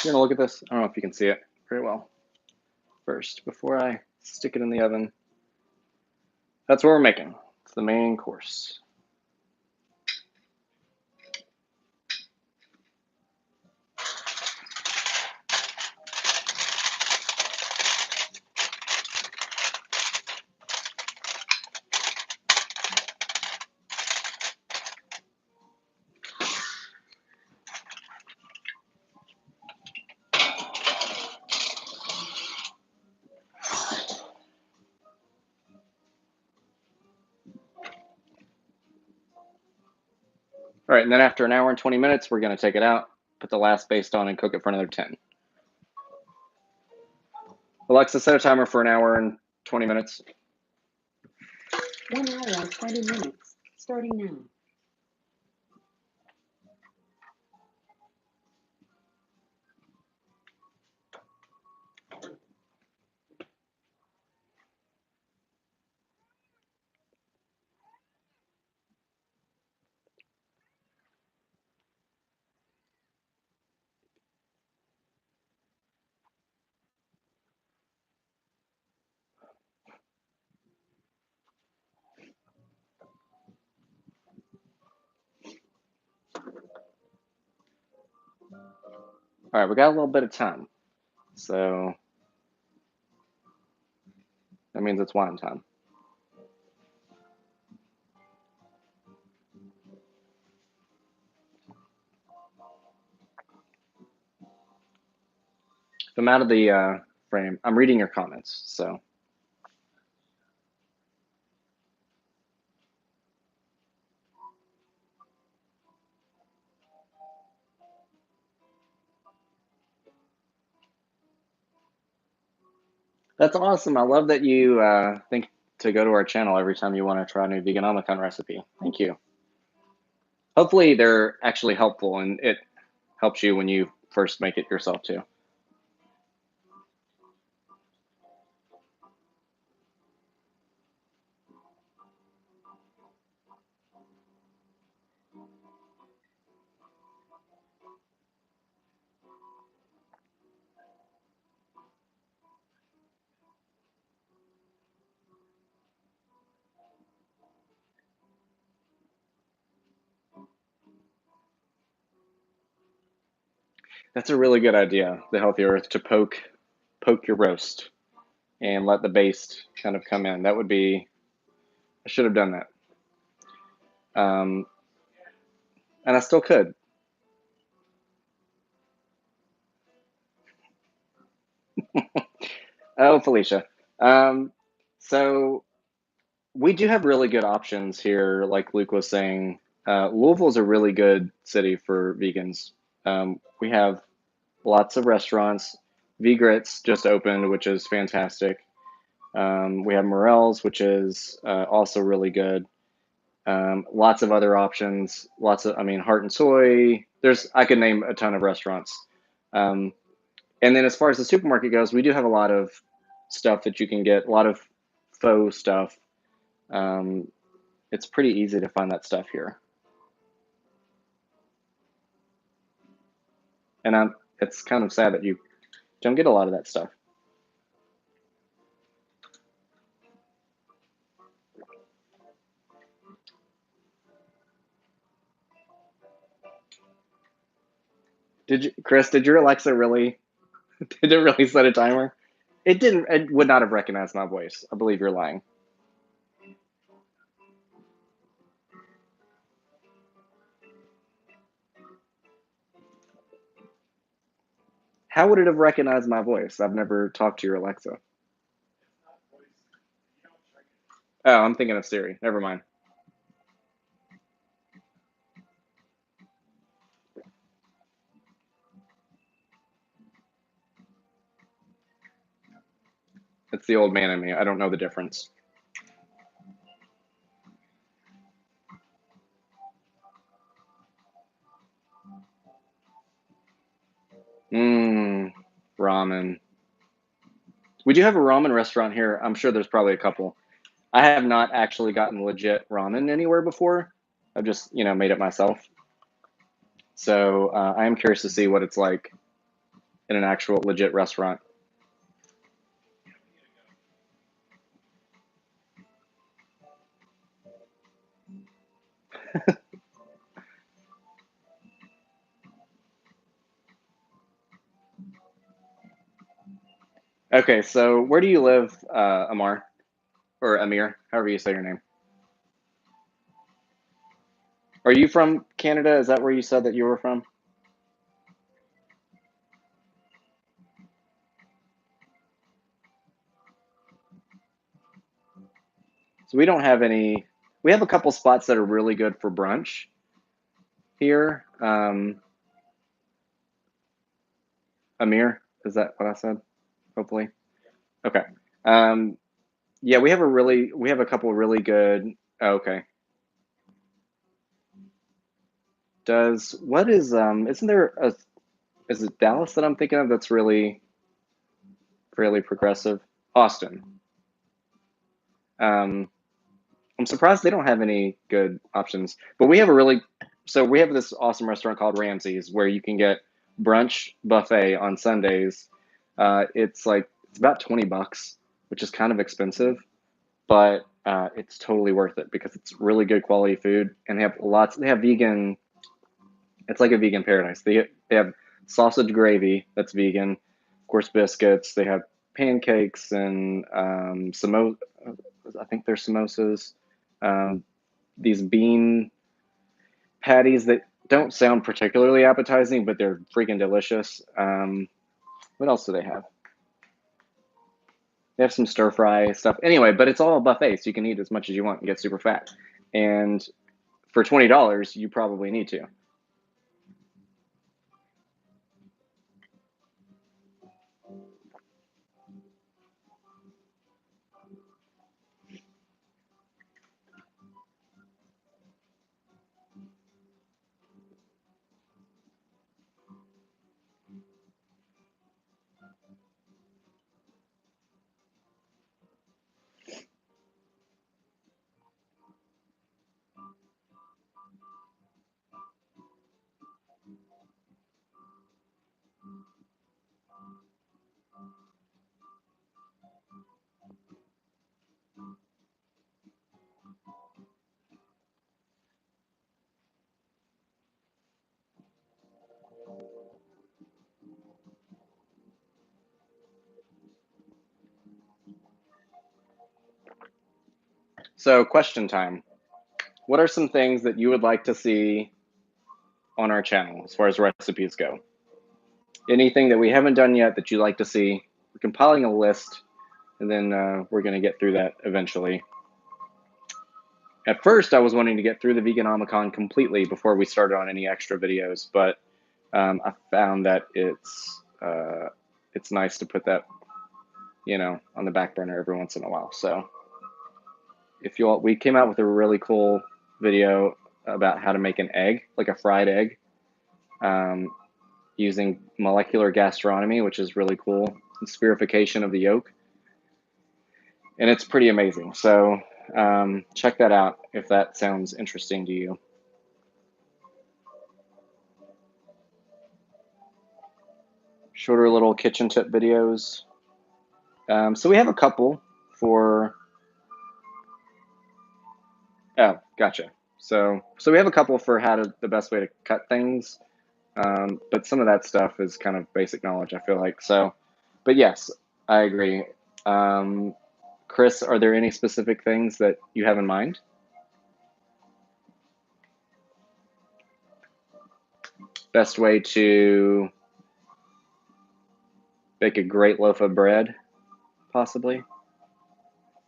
You're gonna look at this. I don't know if you can see it very well. First, before I stick it in the oven, that's what we're making. It's the main course. All right, and then after an hour and 20 minutes, we're going to take it out, put the last baste on, and cook it for another 10. Alexa, set a timer for an hour and 20 minutes. 1 hour and 20 minutes, starting now. All right, we got a little bit of time. So that means it's wine time. If I'm out of the frame, I'm reading your comments. So that's awesome. I love that you think to go to our channel every time you want to try a new Veganomicon recipe. Thank you. Hopefully they're actually helpful and it helps you when you first make it yourself too. That's a really good idea, the Healthy Earth, to poke your roast and let the base kind of come in. That would be, I should have done that. And I still could. Oh, Felicia. So we do have really good options here, like Luke was saying. Louisville's a really good city for vegans. We have lots of restaurants. V-Grits just opened, which is fantastic. We have Morel's, which is also really good. Lots of other options. Heart and Soy. I could name a ton of restaurants. Um, and then as far as the supermarket goes, we do have a lot of stuff that you can get, a lot of faux stuff. It's pretty easy to find that stuff here. And it's kind of sad that you don't get a lot of that stuff. Chris, did your Alexa really, did it really set a timer? It didn't, it would not have recognized my voice. I believe you're lying. How would it have recognized my voice? I've never talked to your Alexa. Oh, I'm thinking of Siri. Never mind. It's the old man in me. I don't know the difference. Mmm, ramen. We do have a ramen restaurant here. I'm sure there's probably a couple. I have not actually gotten legit ramen anywhere before. I've just, made it myself. So I am curious to see what it's like in an actual legit restaurant. Okay, so where do you live, Amar? Or Amir, however you say your name. Are you from Canada? Is that where you said that you were from? So we don't have any. We have a couple spots that are really good for brunch here. Amir, is that what I said? Hopefully. Okay. Yeah, we have a couple really good. Oh, okay. Isn't there is it Dallas that I'm thinking of that's really fairly progressive? Austin. Um, I'm surprised they don't have any good options, but we have this awesome restaurant called Ramsey's where you can get brunch buffet on Sundays. It's about $20, which is kind of expensive, but it's totally worth it because it's really good quality food and they have vegan. It's like a vegan paradise. They have sausage gravy that's vegan, of course biscuits. They have pancakes and I think they're samosas. These bean patties that don't sound particularly appetizing, but they're freaking delicious. What else do they have? They have some stir fry stuff. Anyway, but it's all a buffet, so you can eat as much as you want and get super fat. And for $20, you probably need to. So, question time. What are some things that you would like to see on our channel as far as recipes go? Anything that we haven't done yet that you'd like to see? We're compiling a list, and then we're going to get through that eventually. At first, I was wanting to get through the Veganomicon completely before we started on any extra videos, but I found that it's nice to put that, on the back burner every once in a while. So, we came out with a really cool video about how to make an egg, like a fried egg, using molecular gastronomy, which is really cool, and spherification of the yolk. And it's pretty amazing. So check that out if that sounds interesting to you. Shorter little kitchen tip videos. So we have a couple for, oh, gotcha. So we have a couple for the best way to cut things. But some of that stuff is kind of basic knowledge, I feel like. So, but yes, I agree. Chris, are there any specific things that you have in mind? Best way to bake a great loaf of bread, possibly?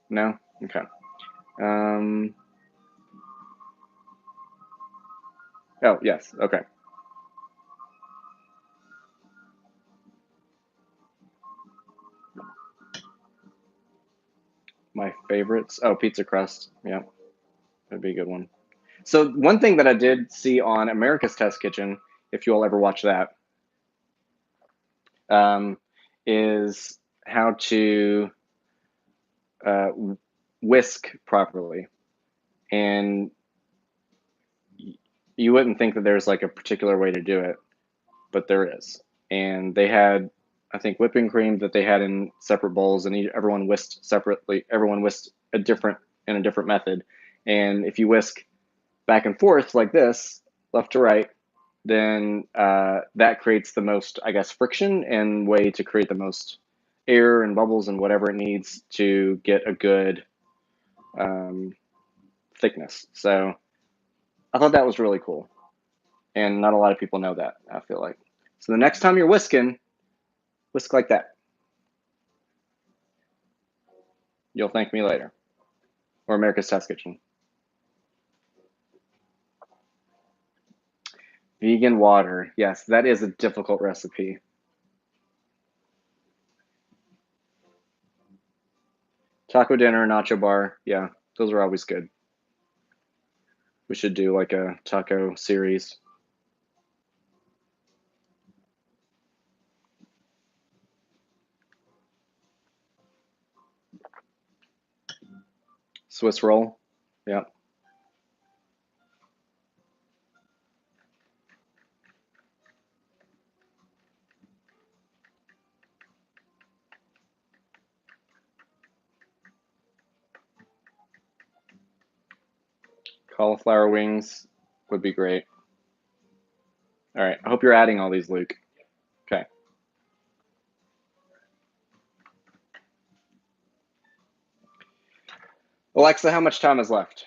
No? Okay. Oh, yes. Okay. My favorites. Oh, pizza crust. Yeah, that'd be a good one. So one thing that I did see on America's Test Kitchen, if you all ever watch that, is how to whisk properly. And you wouldn't think that there's like a particular way to do it, but there is. And they had, I think, whipping cream that they had in separate bowls, and everyone whisked separately. Everyone whisked in a different method. And if you whisk back and forth like this, left to right, then that creates the most, I guess, friction and way to create the most air and bubbles and whatever it needs to get a good thickness. So I thought that was really cool. And not a lot of people know that, I feel like. So the next time you're whisking, whisk like that. You'll thank me later. Or America's Test Kitchen. Vegan water. Yes, that is a difficult recipe. Taco dinner, nacho bar. Yeah, those are always good. We should do like a taco series. Swiss roll. Yeah. Cauliflower wings would be great. All right. I hope you're adding all these, Luke. Alexa, how much time is left?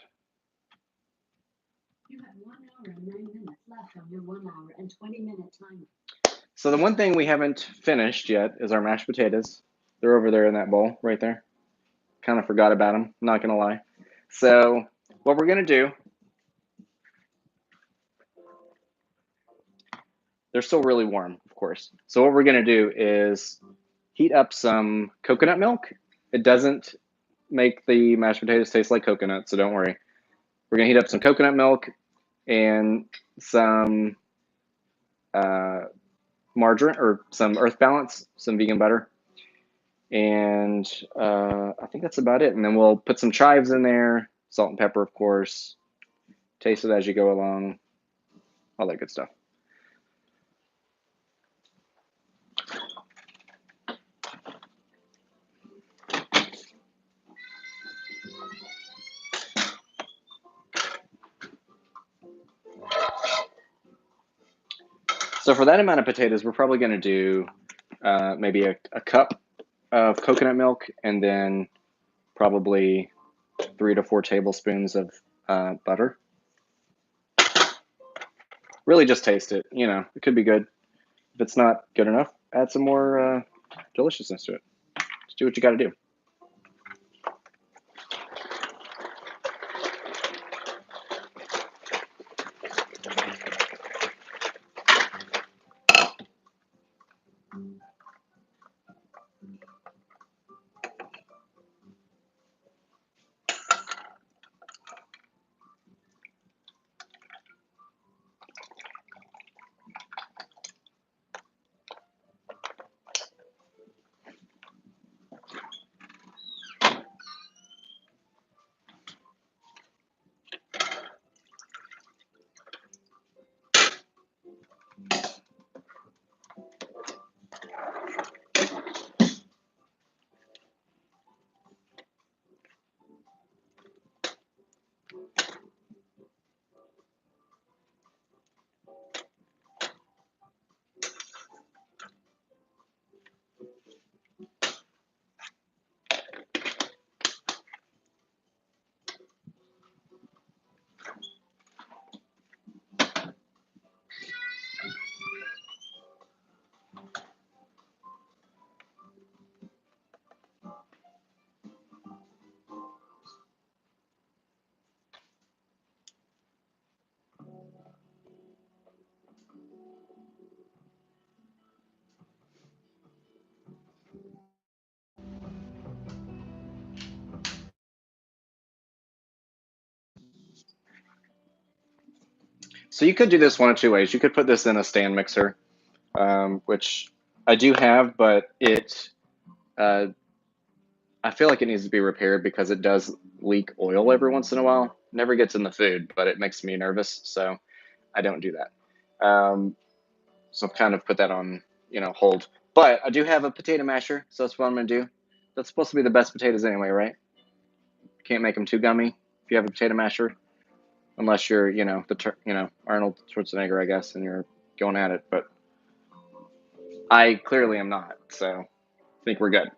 You have 1 hour and 9 minutes left on your 1 hour and 20-minute timer. So the one thing we haven't finished yet is our mashed potatoes. They're over there in that bowl right there. Kind of forgot about them, not going to lie. So what we're going to do, they're still really warm, of course. So what we're going to do is heat up some coconut milk. It doesn't make the mashed potatoes taste like coconut, so don't worry. We're going to heat up some coconut milk and some margarine or some Earth Balance, some vegan butter. And I think that's about it. And then we'll put some chives in there, salt and pepper, of course. Taste it as you go along, all that good stuff. So for that amount of potatoes, we're probably going to do maybe a cup of coconut milk and then probably 3 to 4 tablespoons of butter. Really just taste it. You know, it could be good. If it's not good enough, add some more deliciousness to it. Just do what you got to do. So you could do this one of two ways. You could put this in a stand mixer, which I do have, but I feel like it needs to be repaired because it does leak oil every once in a while. Never gets in the food, but it makes me nervous, so I don't do that. So I've kind of put that on, hold. But I do have a potato masher, so that's what I'm gonna do. That's supposed to be the best potatoes anyway, right? Can't make them too gummy if you have a potato masher, unless you're, Arnold Schwarzenegger, I guess, and you're going at it. But I clearly am not, so I think we're good.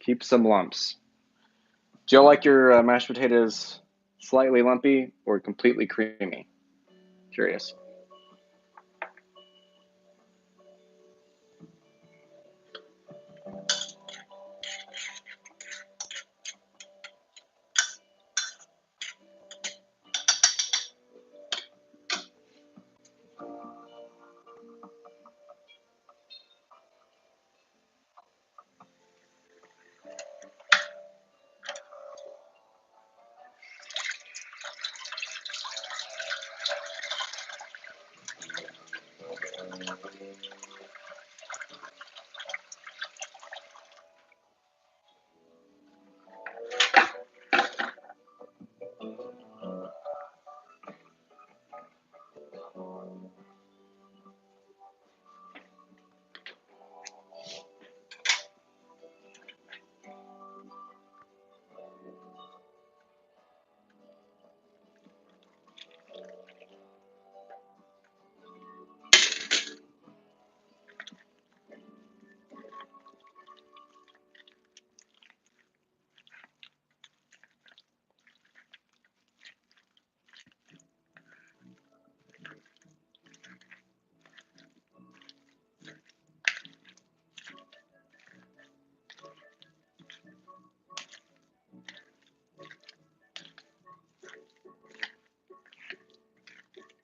Keep some lumps. Do you like your mashed potatoes slightly lumpy or completely creamy? Curious.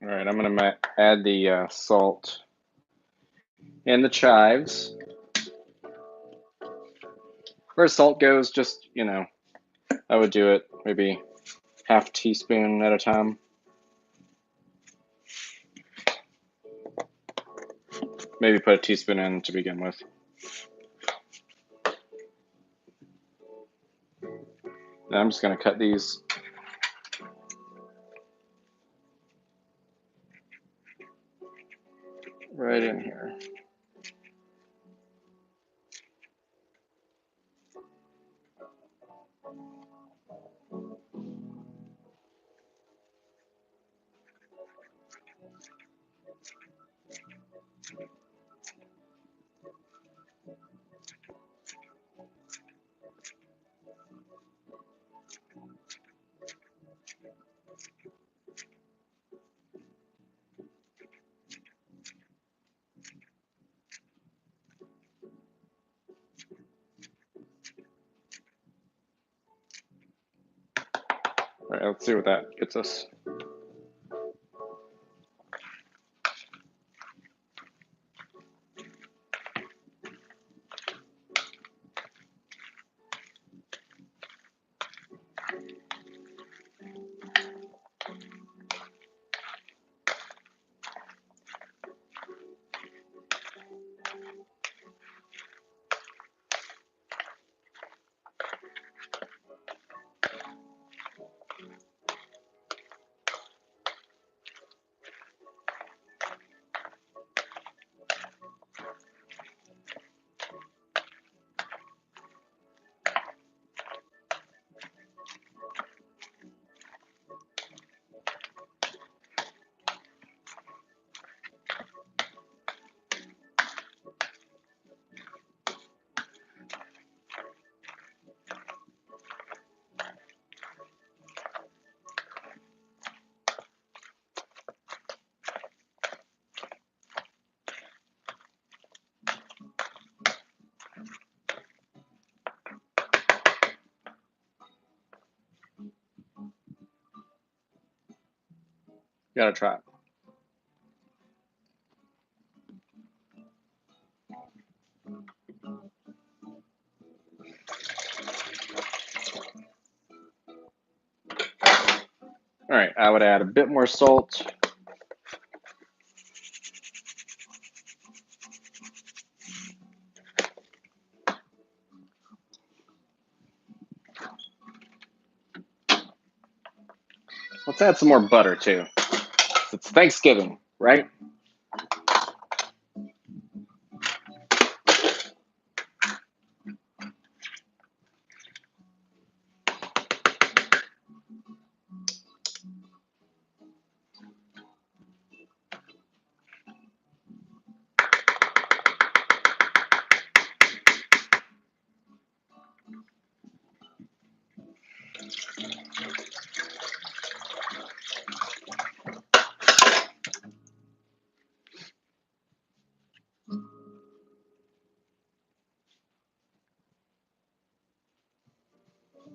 All right, I'm going to add the salt and the chives. Where salt goes, just, you know, I would do it maybe half teaspoon at a time. Maybe put a teaspoon in to begin with. Now I'm just going to cut these. Right in here. All right, let's see what that gets us. Gotta try it. All right, I would add a bit more salt. Let's add some more butter too. It's Thanksgiving, right?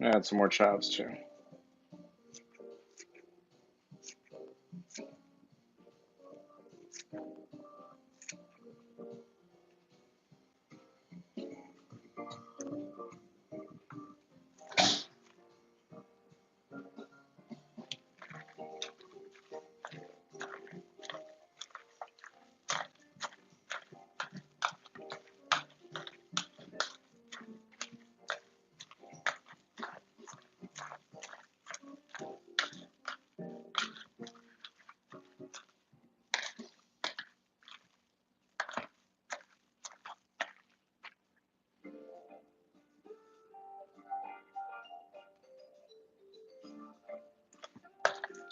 Add some more chives too.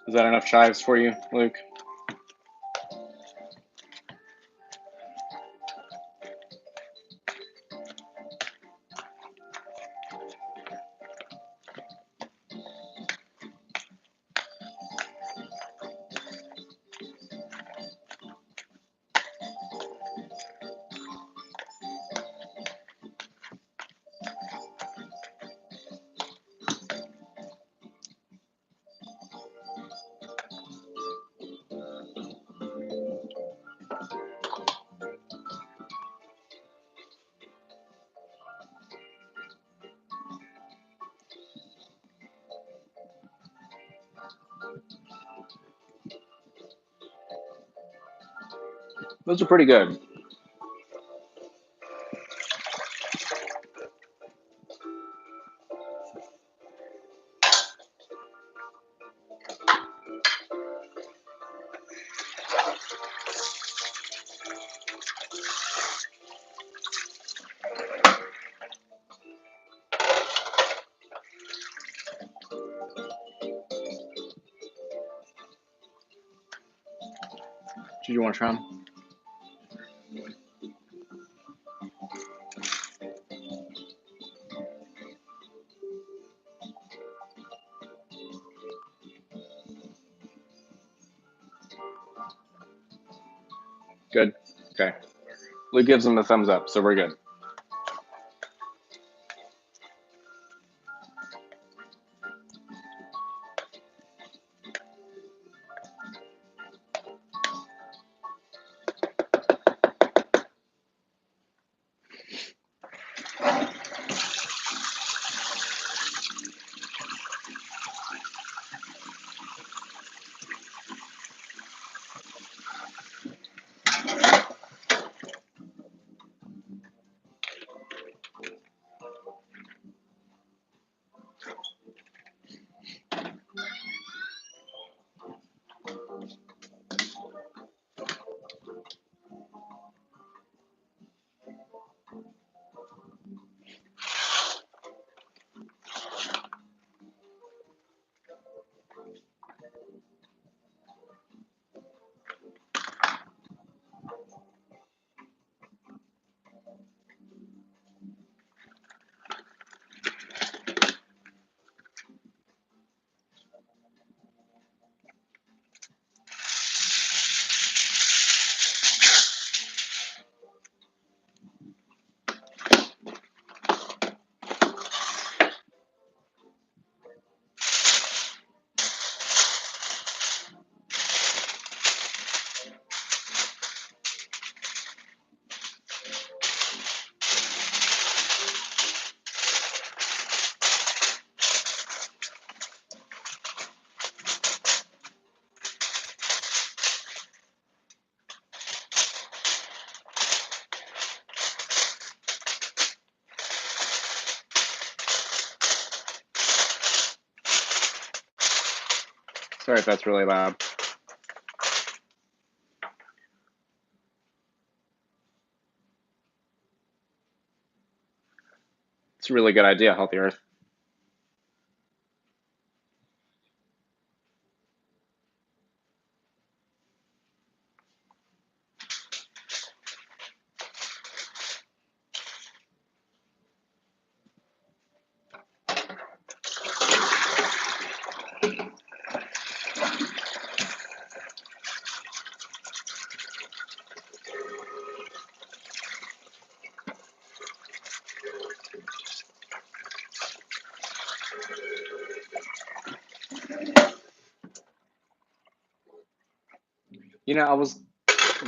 Is that enough chives for you, Luke? Those are pretty good. Do you want to try them? Good. Okay. Luke gives them a thumbs up, so we're good. Sorry if that's really loud. It's a really good idea, Healthy Earth. You know, I was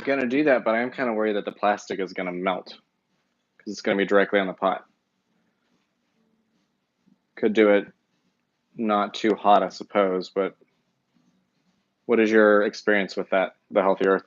gonna do that, but I am kind of worried that the plastic is gonna melt because it's gonna be directly on the pot. Could do it not too hot, I suppose, but what is your experience with that, the Healthy Earth?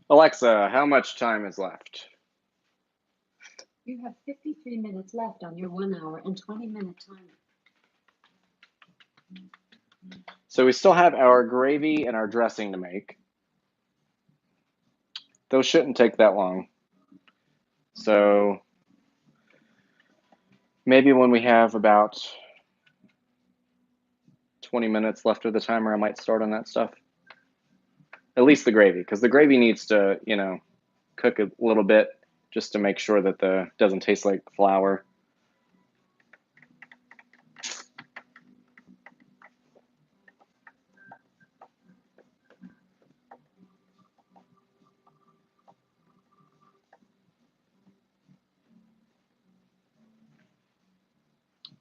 Alexa, how much time is left? You have 53 minutes left on your 1 hour and 20-minute timer. So we still have our gravy and our dressing to make. Those shouldn't take that long. So maybe when we have about 20 minutes left of the timer, I might start on that stuff. at least the gravy, because the gravy needs to, you know, cook a little bit just to make sure that the doesn't taste like flour.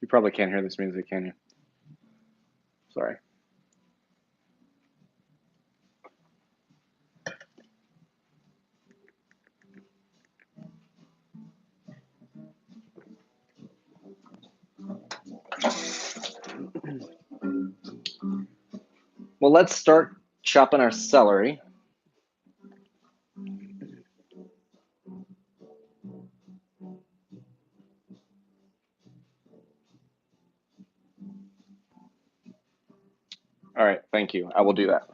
You probably can't hear this music, can you? Sorry. Well, let's start chopping our celery. All right, thank you. I will do that.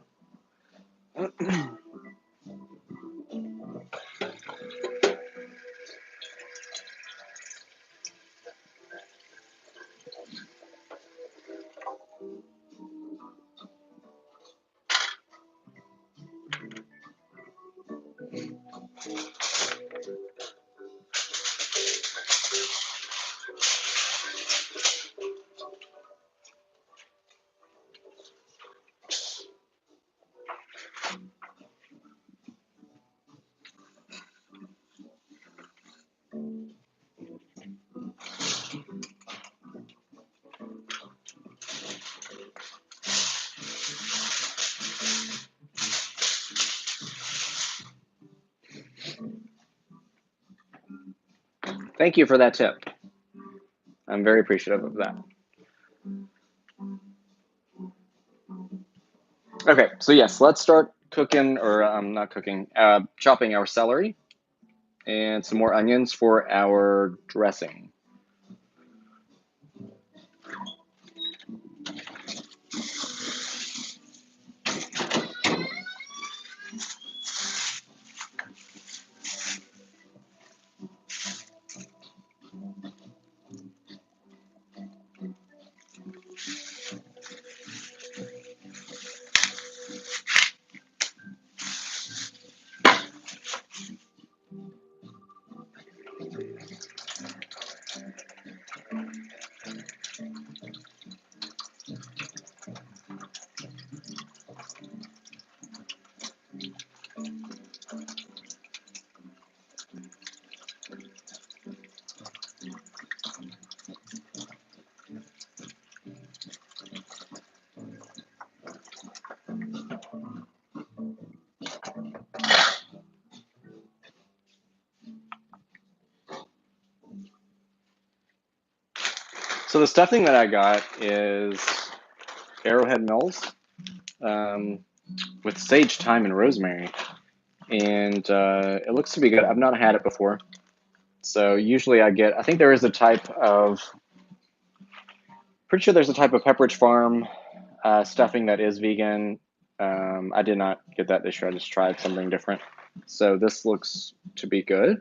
Thank you for that tip. I'm very appreciative of that. Okay, so yes, let's start cooking, or not cooking, chopping our celery and some more onions for our dressing. So the stuffing that I got is Arrowhead Mills with sage, thyme, and rosemary. And it looks to be good. I've not had it before. So usually I think there is a type of, pretty sure there's a type of Pepperidge Farm stuffing that is vegan. I did not get that this year. I just tried something different. So this looks to be good.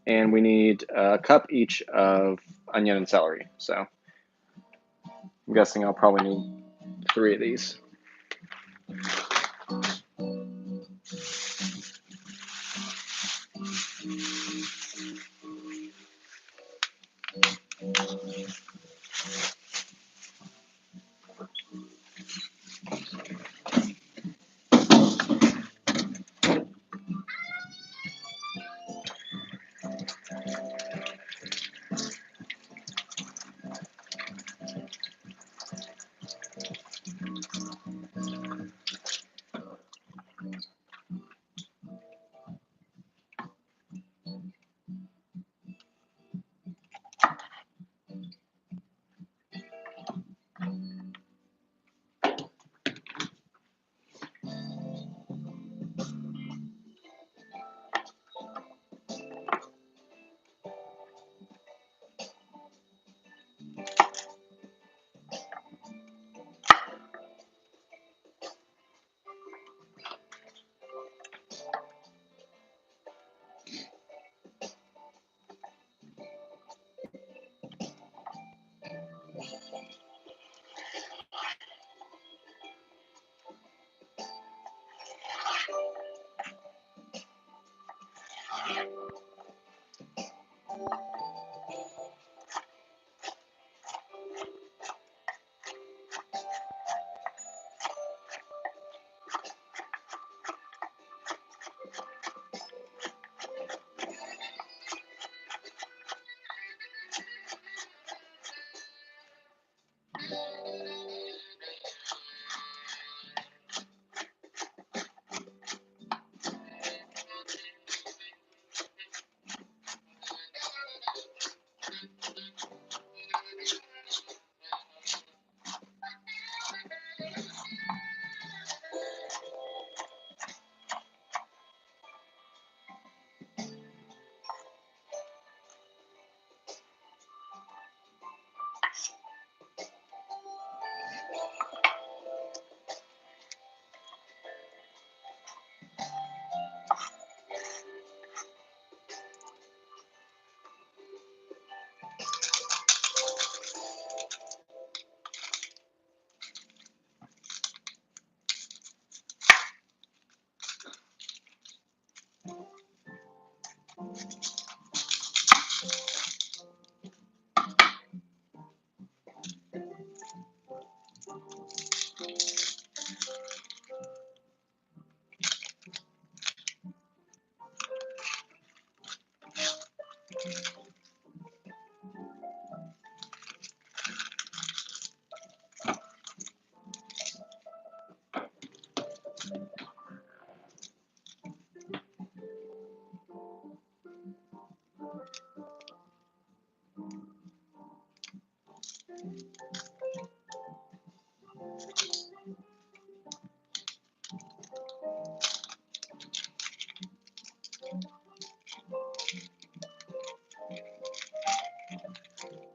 And we need a cup each of onion and celery. So I'm guessing I'll probably need 3 of these.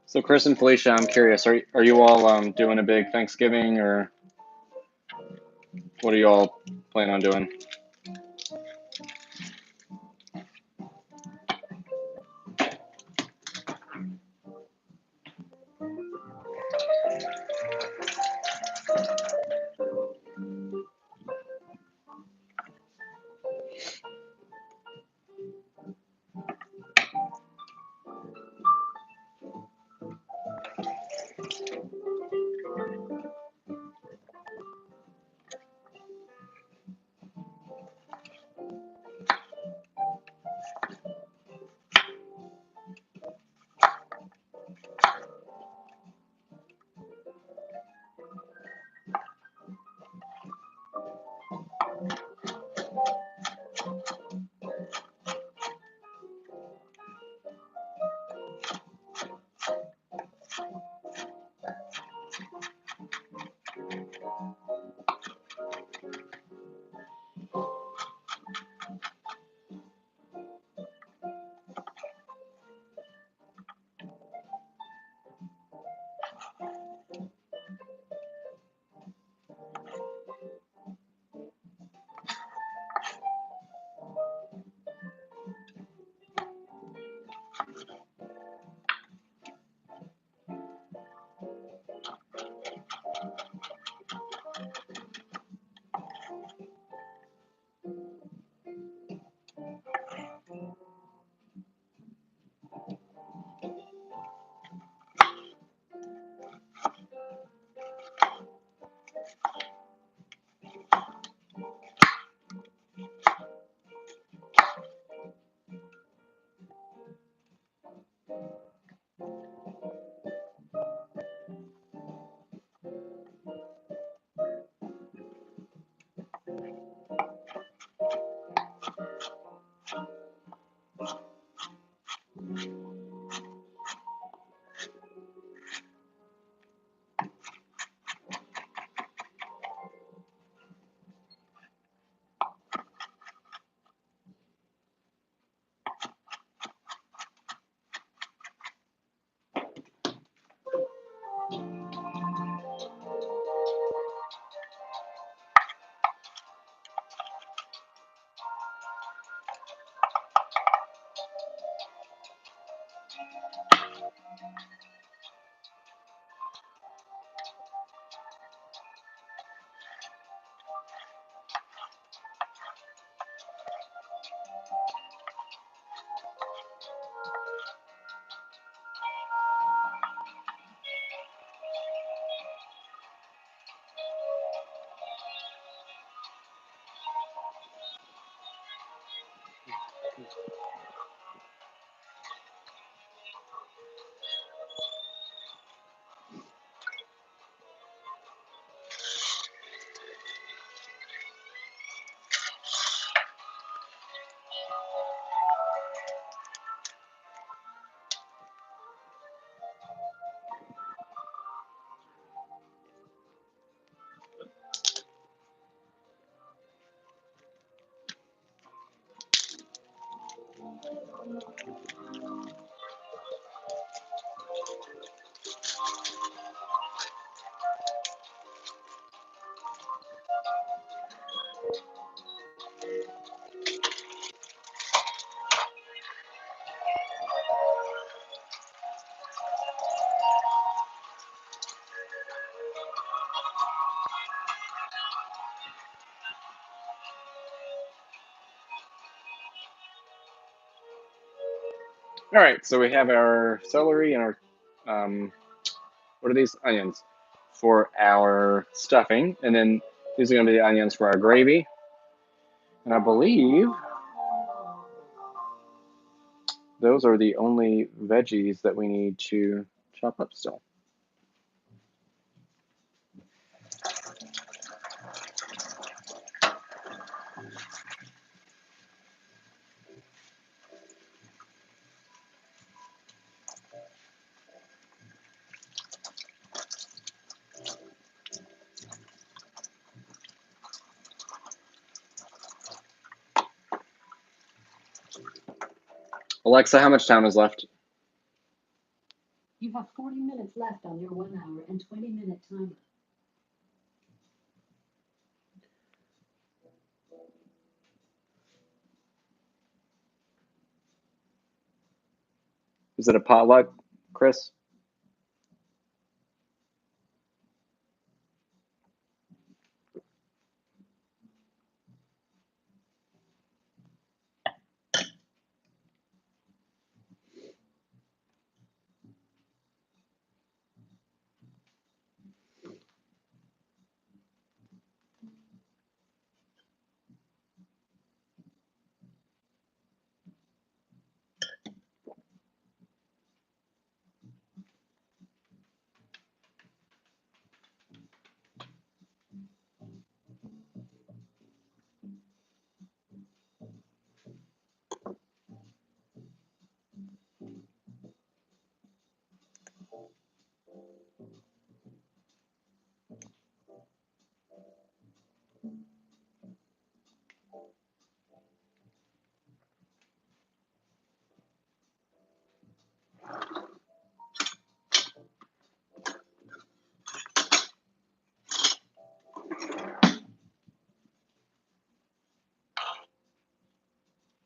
So Chris and Felicia, I'm curious, are you all doing a big Thanksgiving, or what are you all planning on doing? All right, so we have our celery and our, what are these? Onions for our stuffing. And then these are going to be the onions for our gravy. And I believe those are the only veggies that we need to chop up still. Alexa, how much time is left? You have 40 minutes left on your 1 hour and 20-minute timer. Is it a potluck, Chris?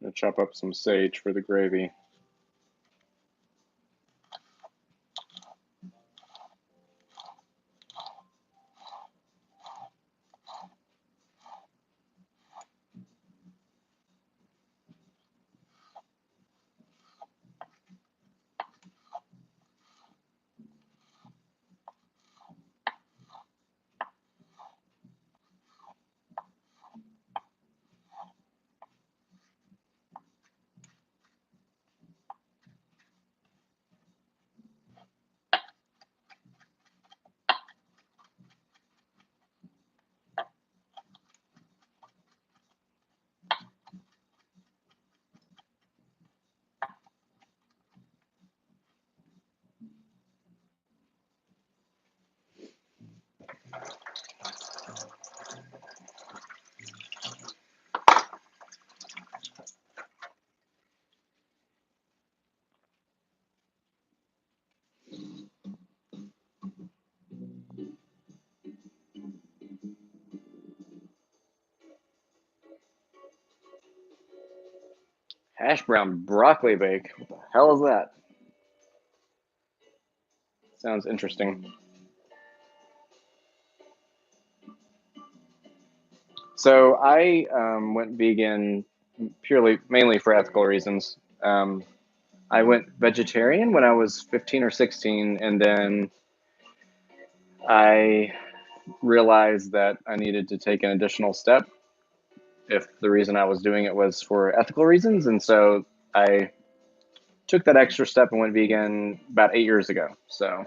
I'm going to chop up some sage for the gravy. Hash brown broccoli bake. What the hell is that? Sounds interesting. So I went vegan mainly for ethical reasons. I went vegetarian when I was 15 or 16, and then I realized that I needed to take an additional step if the reason I was doing it was for ethical reasons. And so I took that extra step and went vegan about 8 years ago. So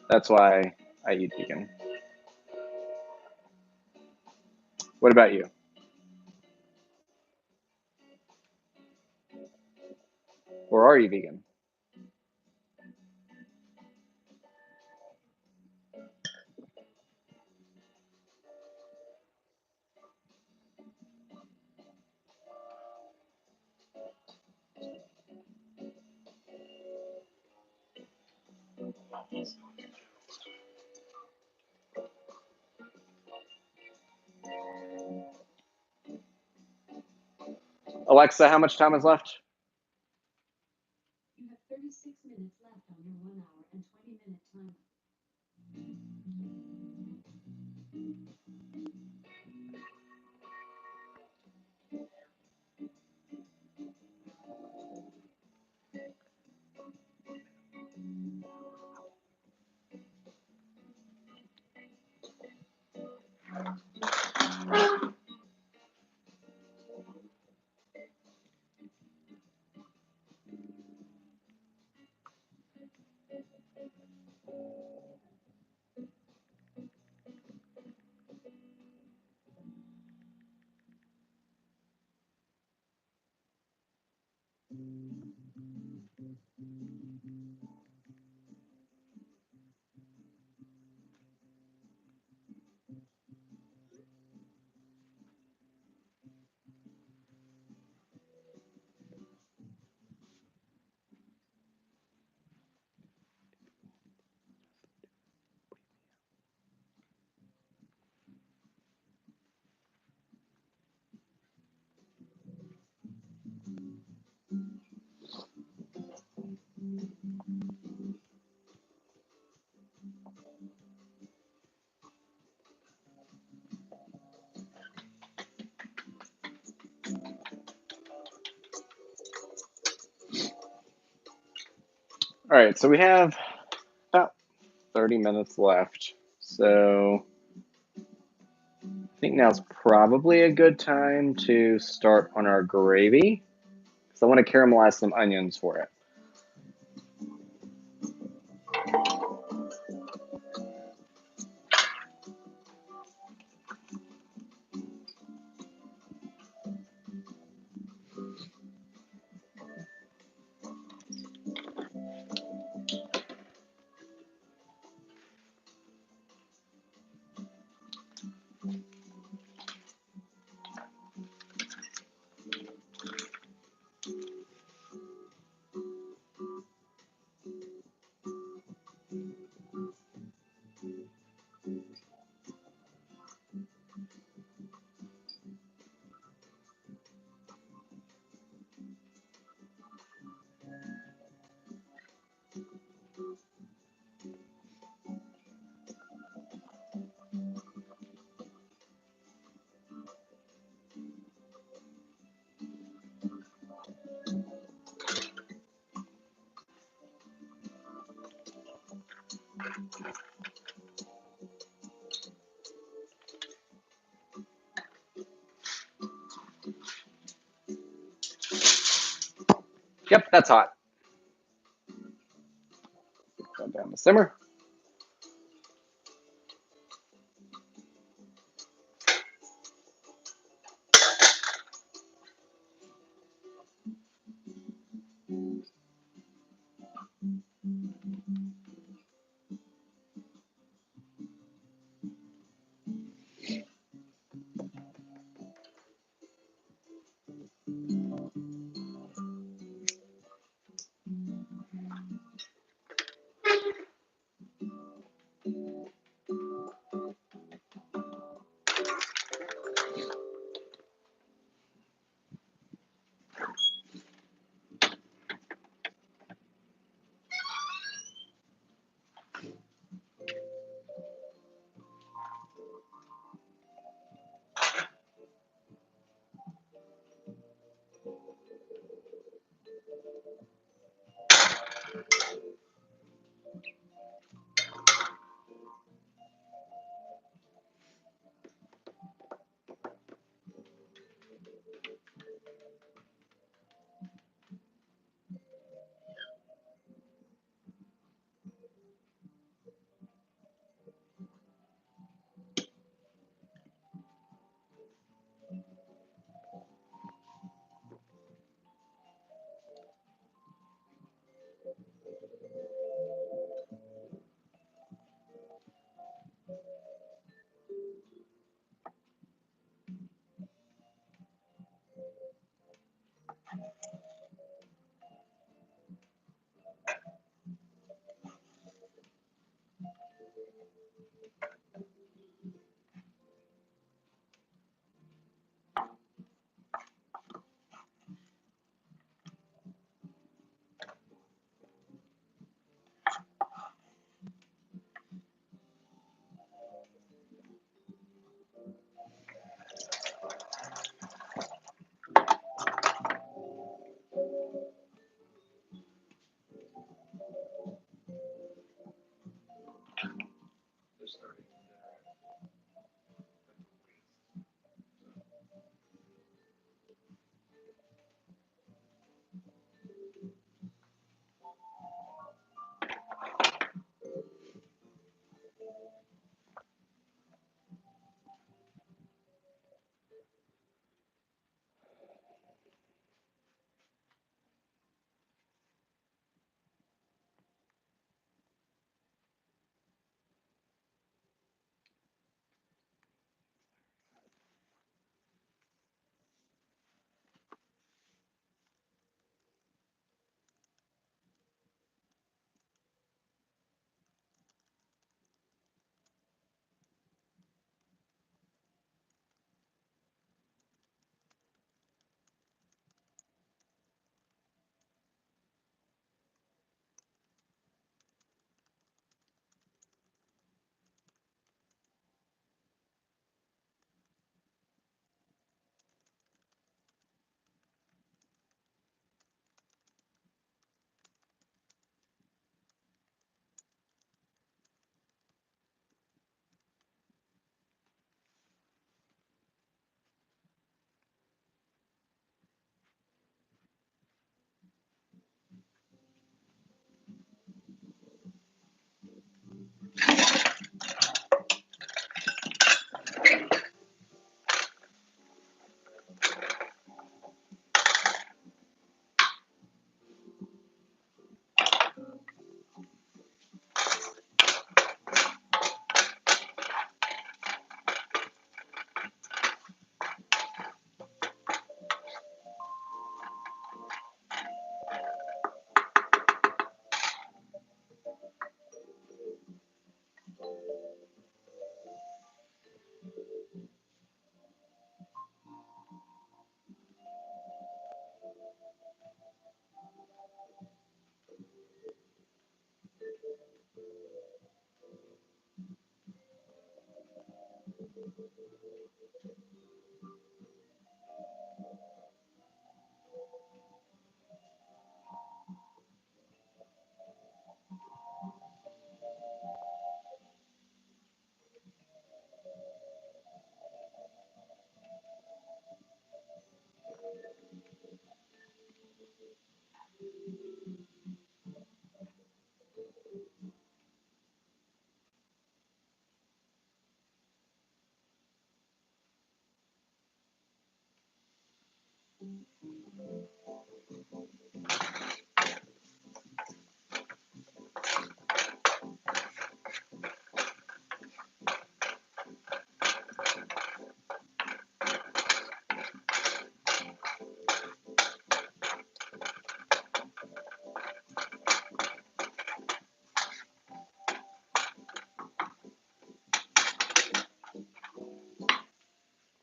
that's why I eat vegan. What about you? Or are you vegan? Alexa, how much time is left? You have 36 minutes left on your 1 hour and 20-minute timer. All right, so we have about 30 minutes left. So I think now's probably a good time to start on our gravy, because I want to caramelize some onions for it. Yep, that's hot. Put that down to simmer.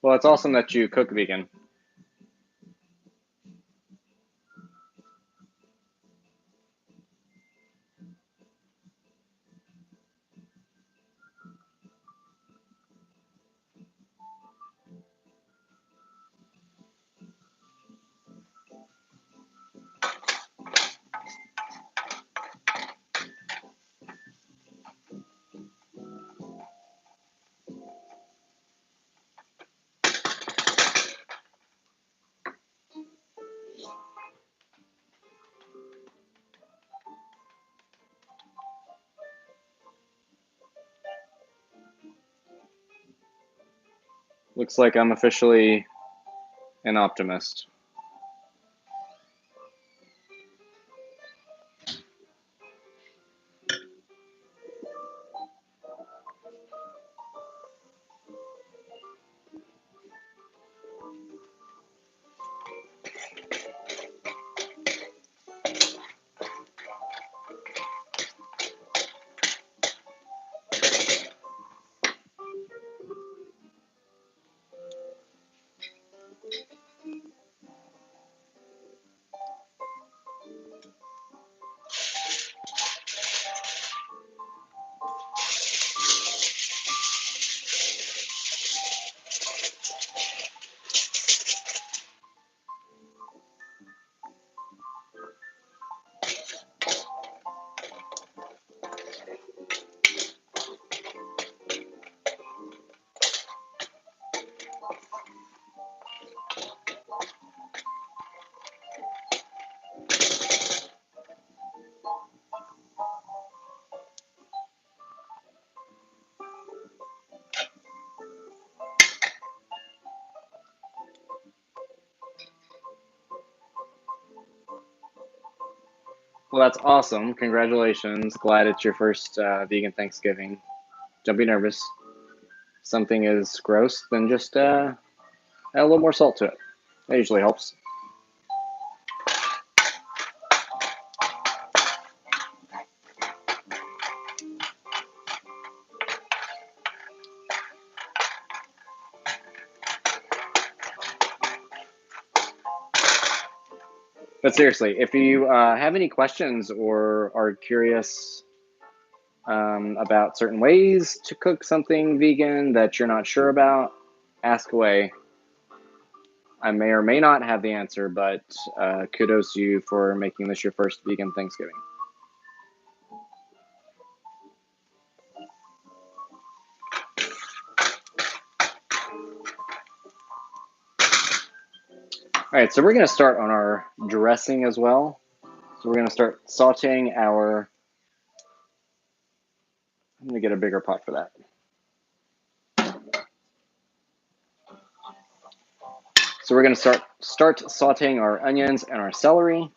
Well, it's awesome that you cook vegan. Looks like I'm officially an optimist. Well, that's awesome. Congratulations. Glad it's your first vegan Thanksgiving. Don't be nervous. If something is gross, then just add a little more salt to it. That usually helps. But seriously, if you have any questions or are curious about certain ways to cook something vegan that you're not sure about, ask away. I may or may not have the answer, but kudos to you for making this your first vegan Thanksgiving. All right, so we're going to start on our dressing as well. So we're going to start sauteing our, I'm going to get a bigger pot for that. So we're going to start sauteing our onions and our celery.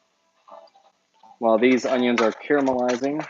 While these onions are caramelizing,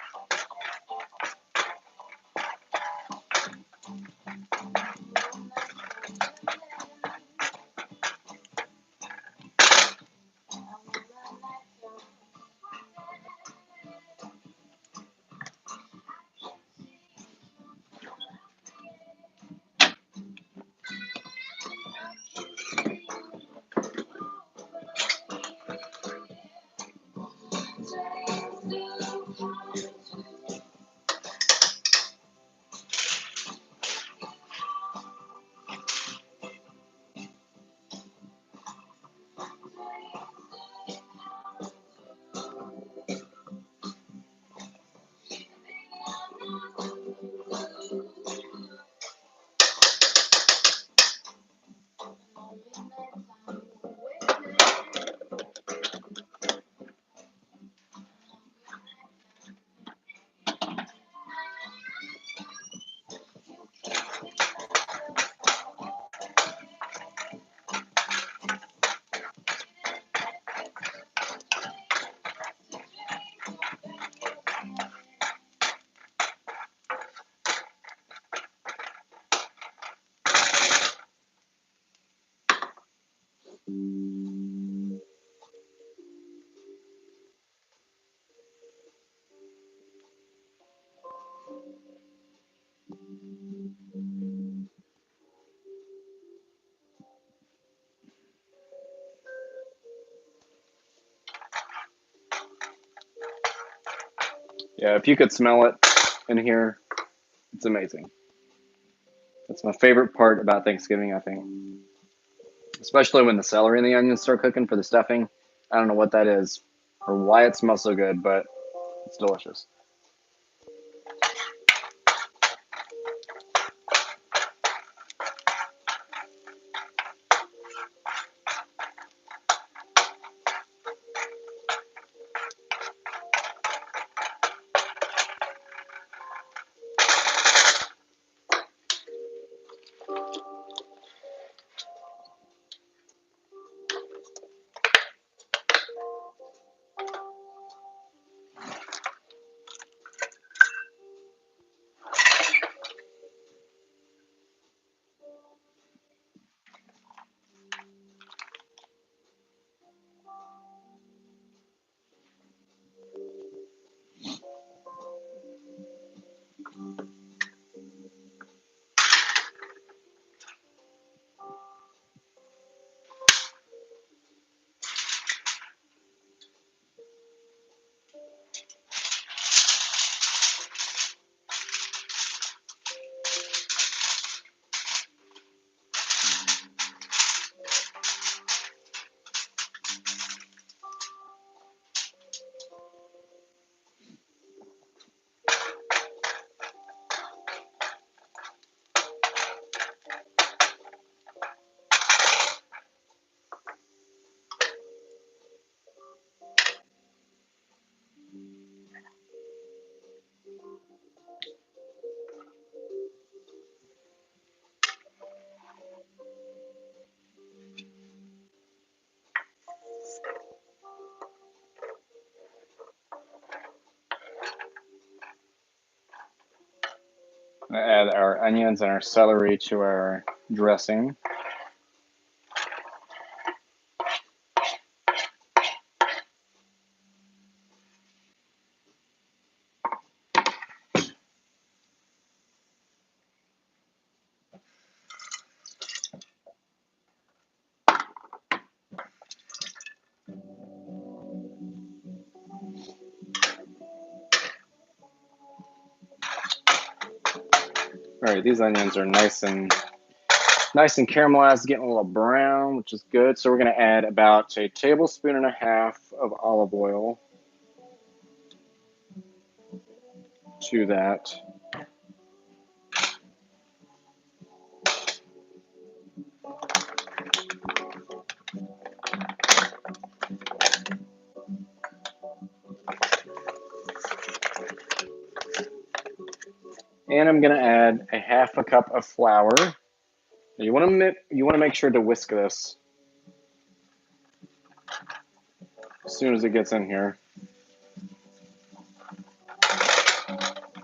Yeah, if you could smell it in here, it's amazing. That's my favorite part about Thanksgiving, I think. Especially when the celery and the onions start cooking for the stuffing. I don't know what that is or why it smells so good, but it's delicious. I'm gonna add our onions and our celery to our dressing. All right, these onions are nice and caramelized, getting a little brown, which is good. So we're going to add about a tablespoon and a half of olive oil to that. And I'm going to add a half a cup of flour. You want to make sure to whisk this as soon as it gets in here.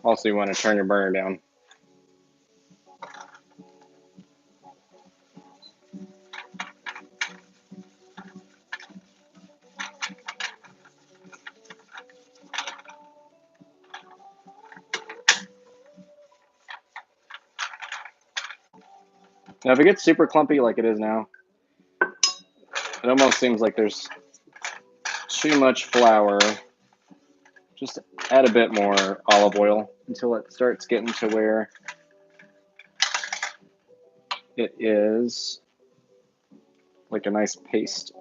Also, you want to turn your burner down. Now, if it gets super clumpy like it is now, it almost seems like there's too much flour. Just add a bit more olive oil until it starts getting to where it is like a nice paste.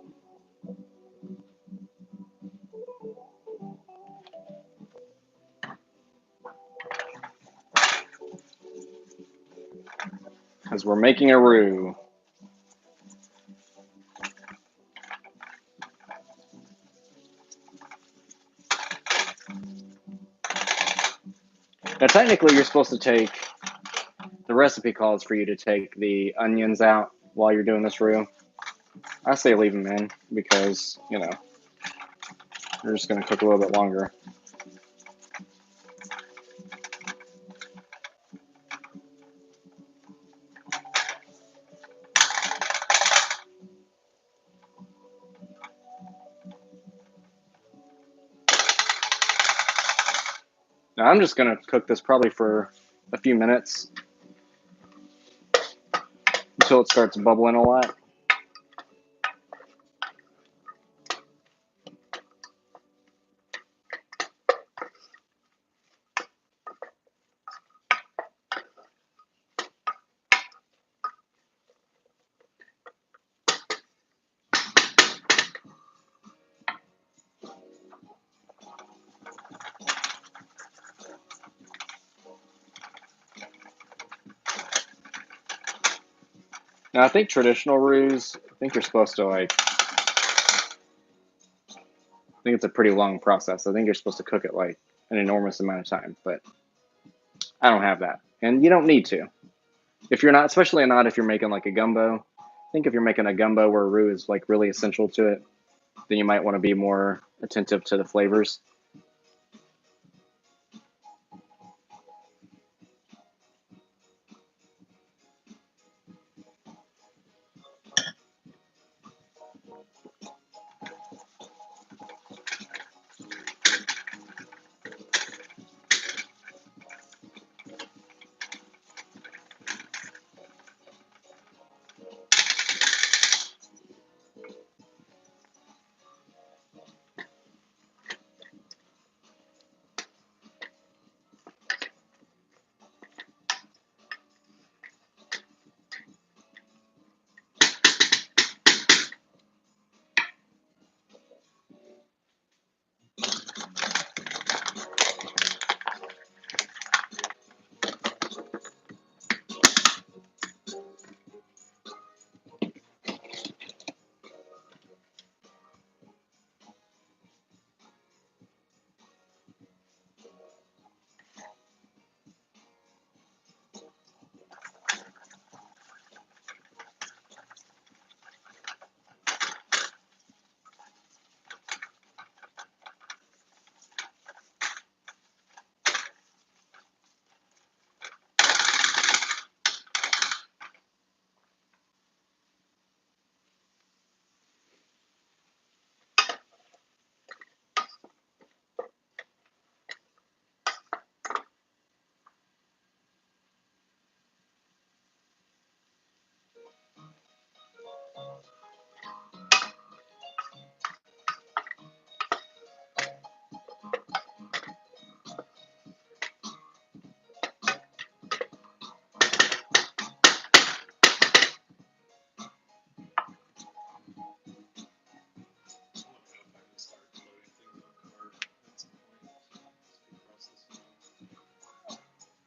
Because we're making a roux. Now, technically, you're supposed to take, the recipe calls for you to take the onions out while you're doing this roux. I say leave them in because, you know, they're just going to cook a little bit longer. Now I'm just going to cook this probably for a few minutes until it starts bubbling a lot. Now, I think traditional roux, I think you're supposed to I think it's a pretty long process. I think you're supposed to cook it like an enormous amount of time, but I don't have that. And you don't need to. If you're not, especially not if you're making like a gumbo. I think if you're making a gumbo where roux is like really essential to it, then you might want to be more attentive to the flavors.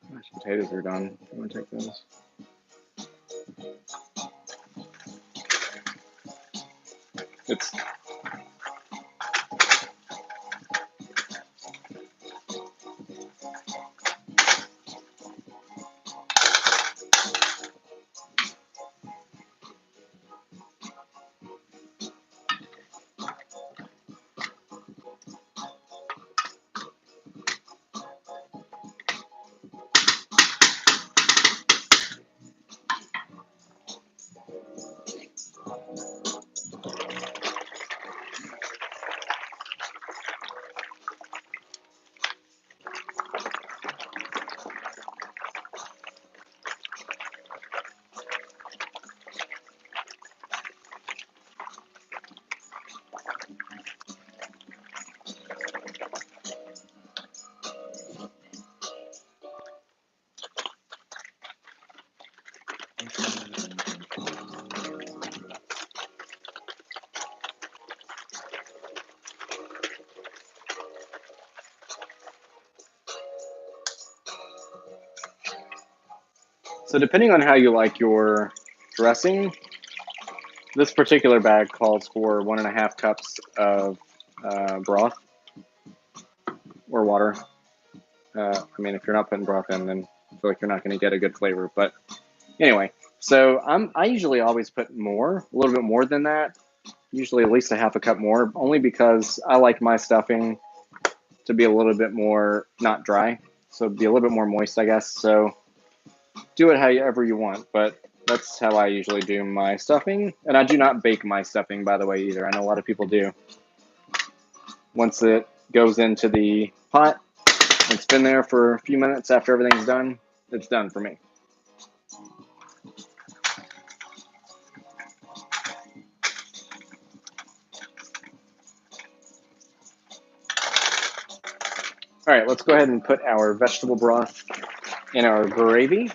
Mashed potatoes are done. I'm gonna take those. It's so depending on how you like your dressing, this particular bag calls for 1.5 cups of broth or water. I mean, if you're not putting broth in, then I feel like you're not going to get a good flavor. But anyway, so I usually always put more, a little bit more than that. Usually at least 1/2 cup more, only because I like my stuffing to be a little bit more not dry, so be a little bit more moist, I guess. So do it however you want, but that's how I usually do my stuffing. And I do not bake my stuffing, by the way, either. I know a lot of people do. Once it goes into the pot, It's been there for a few minutes after everything's done. It's done for me. All right, let's go ahead and put our vegetable broth in our gravy.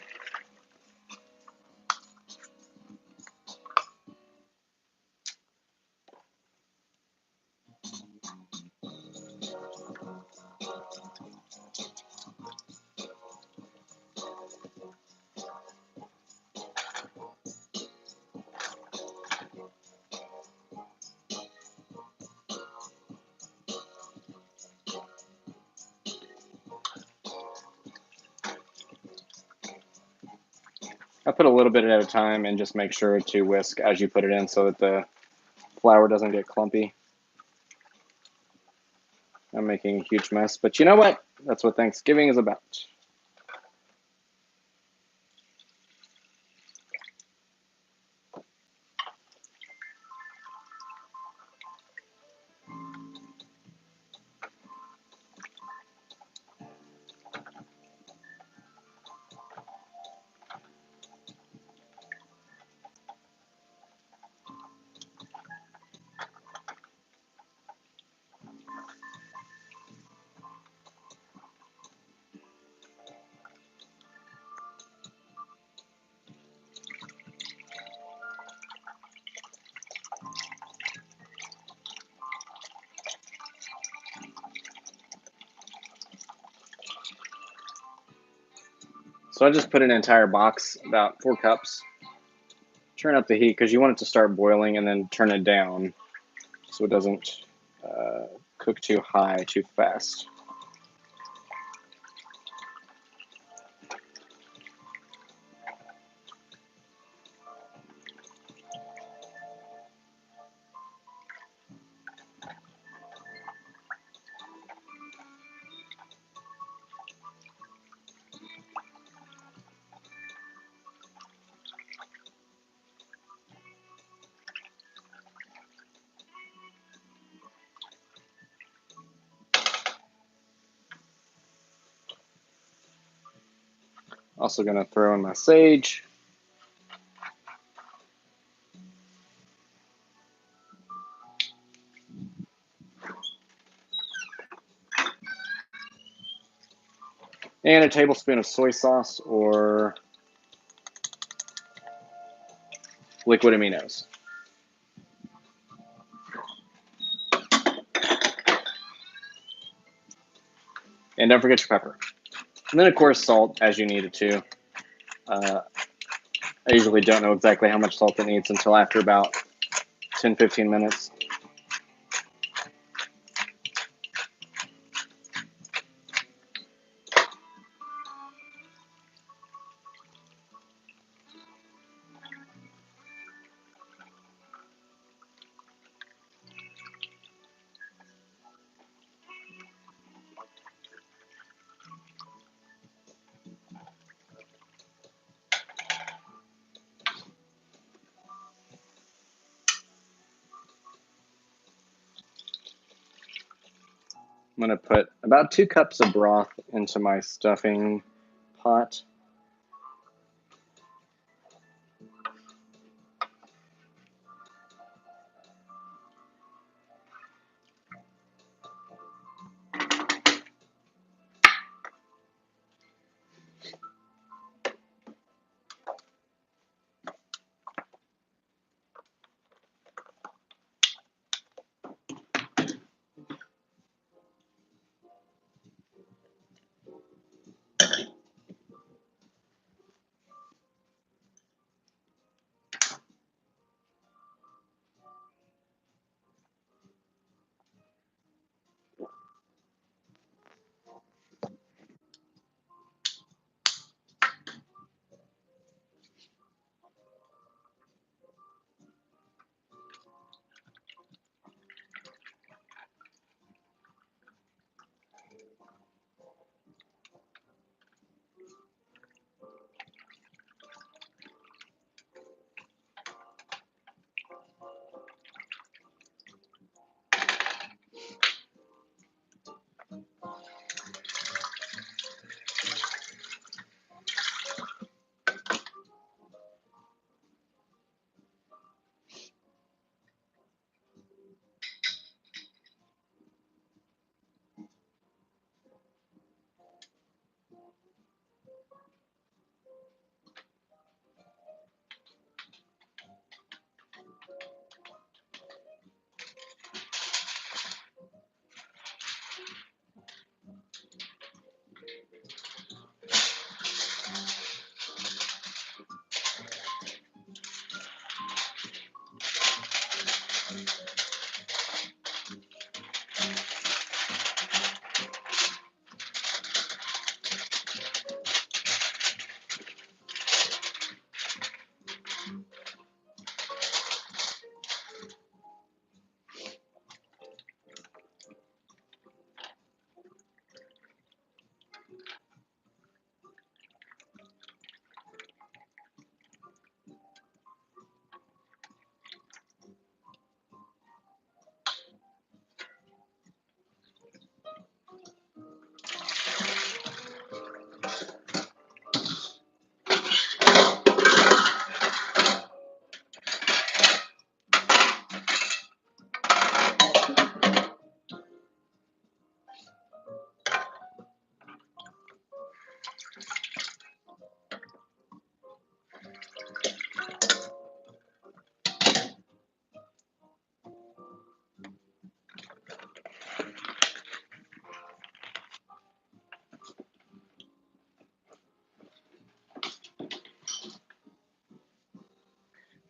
I put a little bit at a time and just make sure to whisk as you put it in so that the flour doesn't get clumpy. I'm making a huge mess, but you know what? That's what Thanksgiving is about. So I just put an entire box, about 4 cups. Turn up the heat because you want it to start boiling and then turn it down so it doesn't cook too high too fast. Also going to throw in my sage. And a tablespoon of soy sauce or liquid aminos. And don't forget your pepper. And then, of course, salt as you need it to. I usually don't know exactly how much salt it needs until after about 10-15 minutes. I'm going to put about 2 cups of broth into my stuffing pot.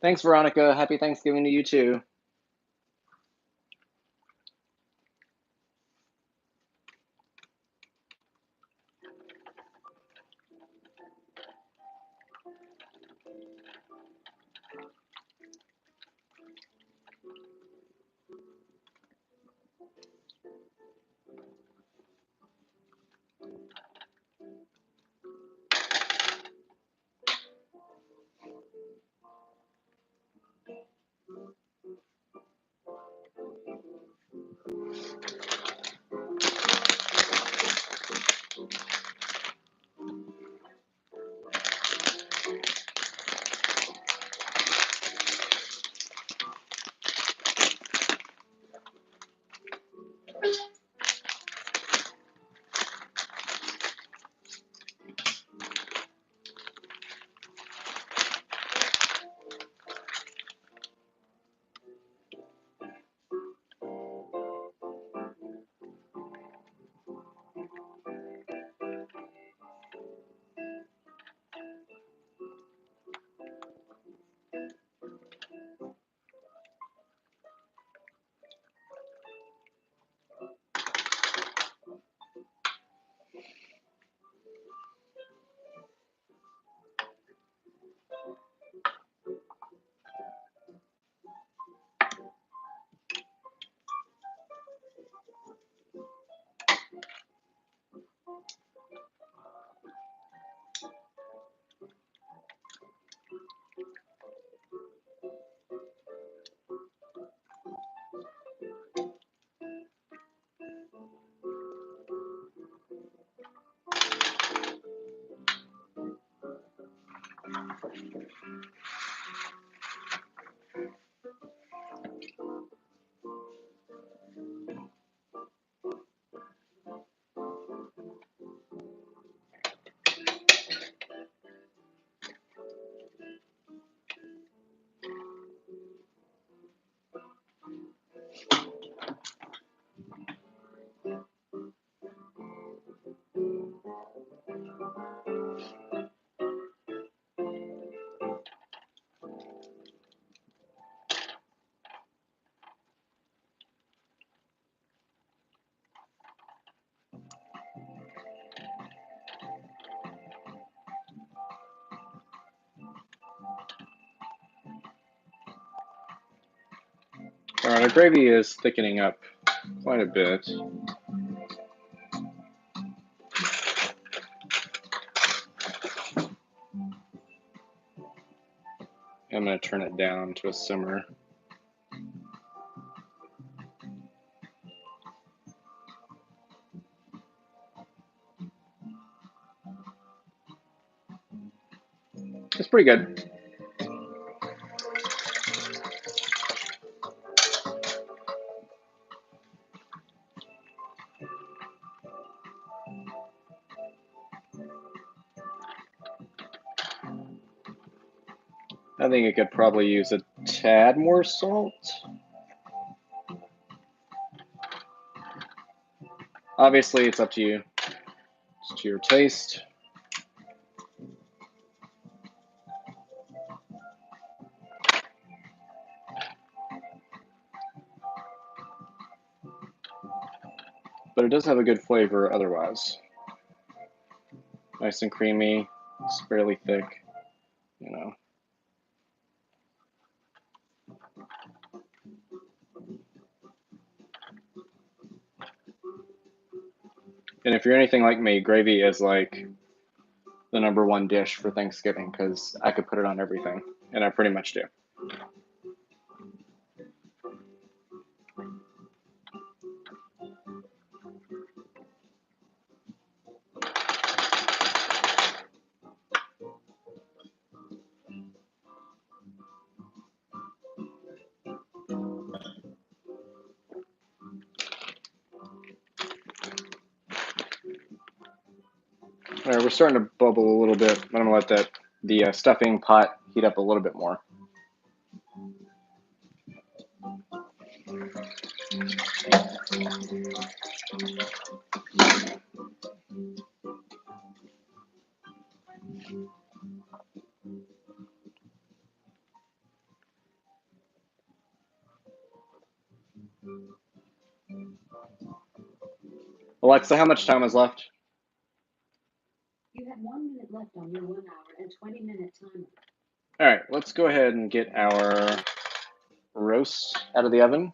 Thanks, Veronica. Happy Thanksgiving to you too. All right, our gravy is thickening up quite a bit. I'm going to turn it down to a simmer. It's pretty good. I think it could probably use a tad more salt. Obviously, it's up to you. It's to your taste. But it does have a good flavor otherwise. Nice and creamy. It's fairly thick, you know. And if you're anything like me, gravy is like the #1 dish for Thanksgiving because I could put it on everything, and I pretty much do. All right, we're starting to bubble a little bit. I'm gonna let the stuffing pot heat up a little bit more. Alexa, how much time is left? You have 1 minute left on your 1 hour and 20-minute timer. All right, let's go ahead and get our roast out of the oven.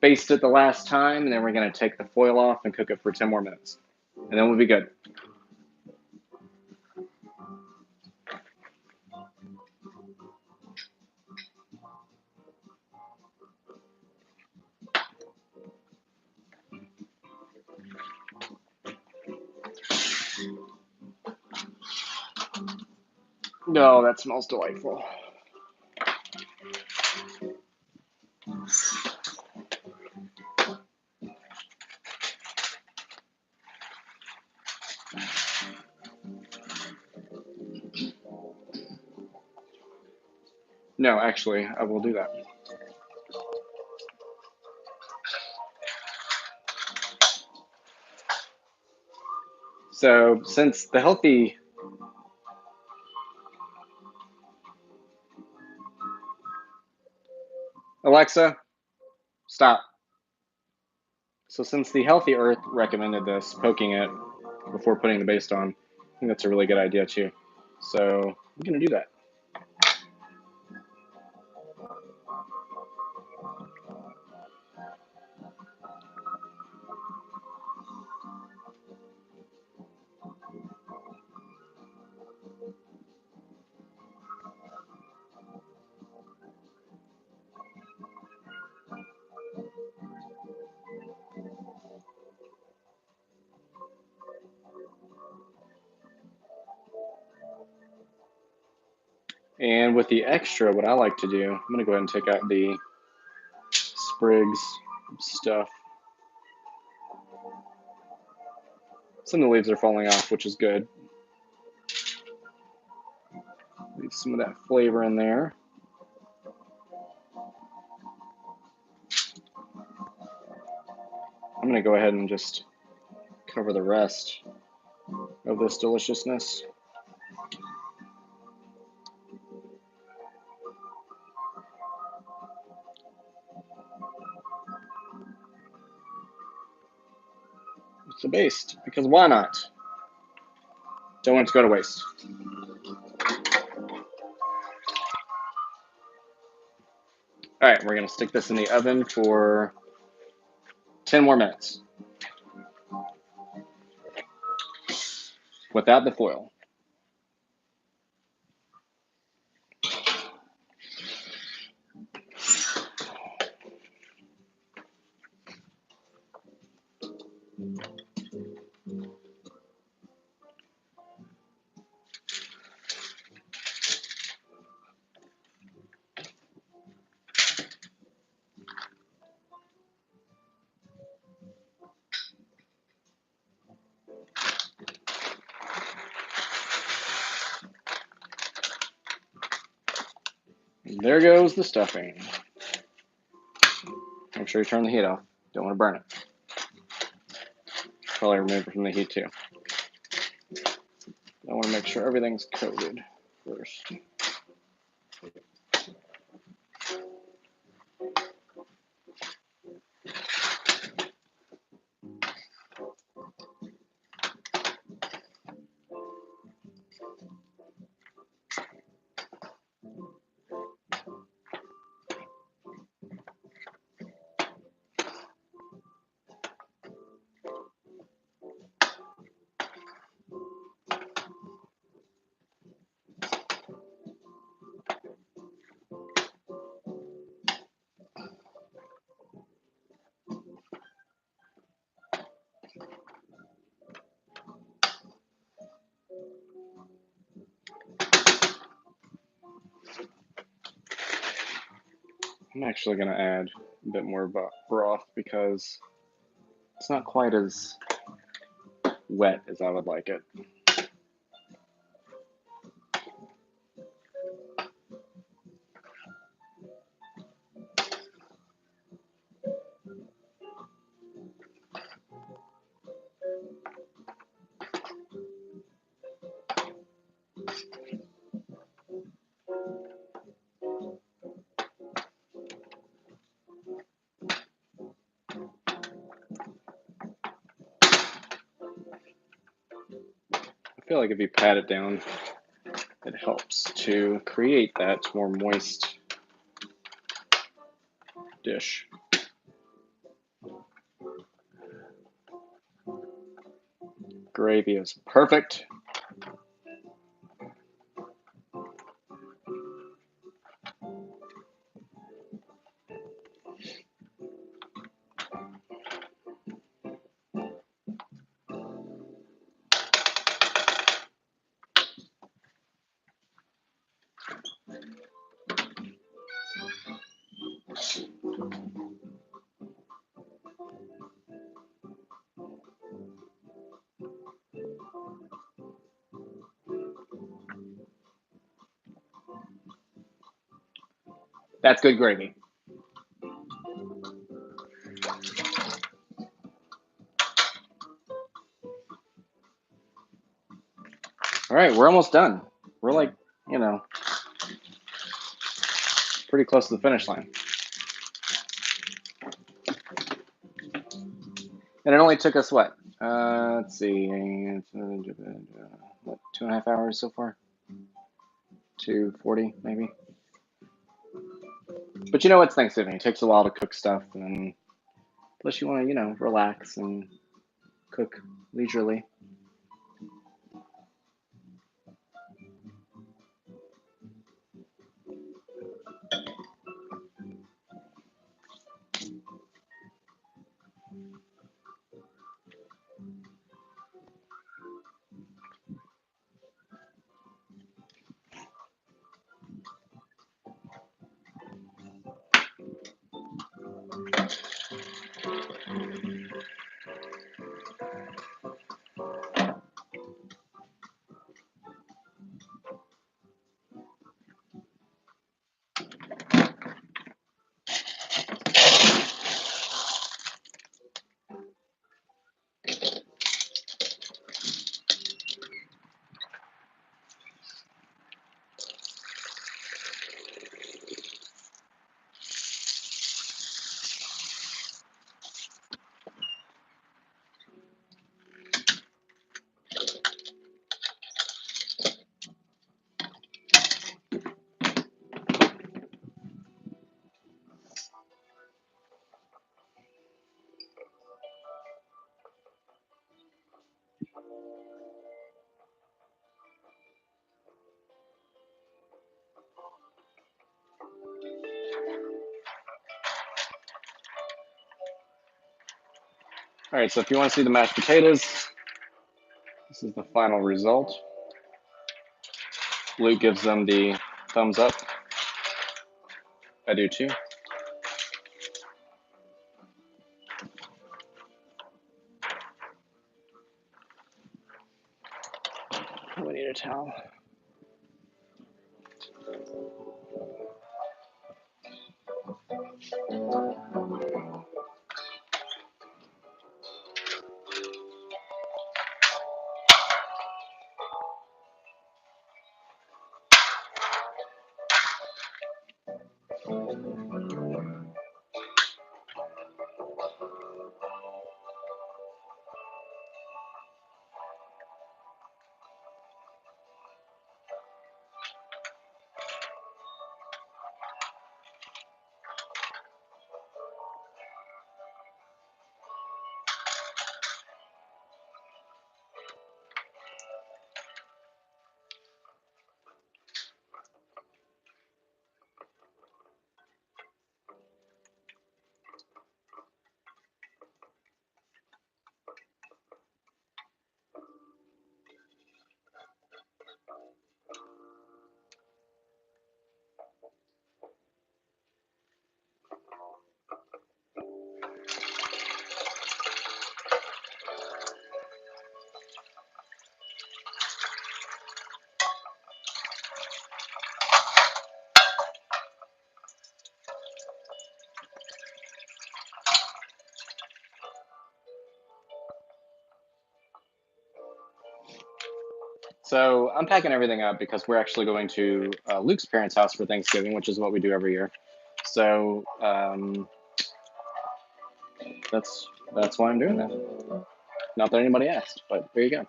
Baste it the last time, and then we're going to take the foil off and cook it for 10 more minutes. And then we'll be good. No, that smells delightful. No, actually, I will do that. So, since the healthy Alexa, stop. So since the Healthy Earth recommended this, poking it before putting the baste on, I think that's a really good idea too. So I'm going to do that. And with the extra, what I like to do, I'm going to go ahead and take out the sprigs stuff. Some of the leaves are falling off, which is good. Leave some of that flavor in there. I'm going to go ahead and just cover the rest of this deliciousness. With the baste, because why not? Don't want it to go to waste. All right, we're going to stick this in the oven for 10 more minutes without the foil. There goes the stuffing. Make sure you turn the heat off. Don't want to burn it. Probably remove it from the heat too. I want to make sure everything's coated first. I'm actually going to add a bit more broth because it's not quite as wet as I would like it. feel like if you pat it down, it helps to create that more moist dish. Gravy is perfect. That's good gravy. All right, we're almost done. We're like, you know, pretty close to the finish line. And it only took us what? Let's see, what, 2.5 hours so far? 2:40 maybe. But you know, it's Thanksgiving. It takes a while to cook stuff, and plus you want to, you know, relax and cook leisurely. All right, so if you want to see the mashed potatoes, this is the final result. Luke gives them the thumbs up. I do too. We need a towel. So I'm packing everything up because we're actually going to Luke's parents' house for Thanksgiving, which is what we do every year. So that's why I'm doing that. Not that anybody asked, but there you go.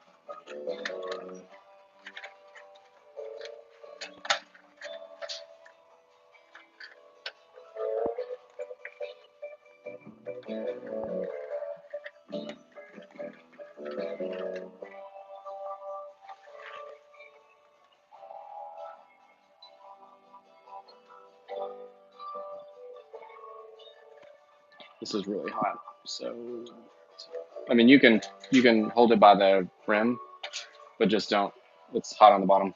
This is really hot. So, I mean, you can hold it by the rim, but just don't. It's hot on the bottom.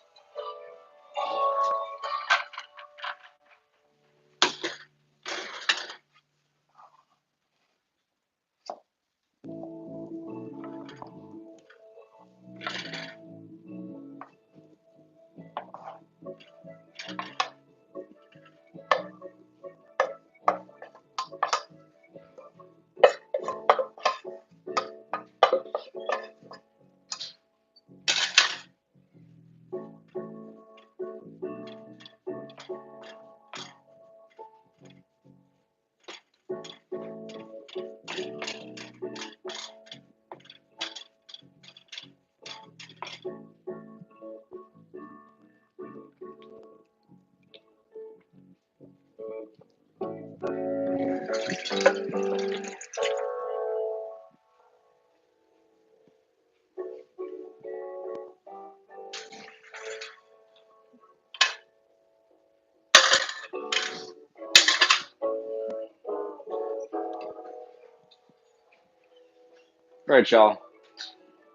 All right, y'all.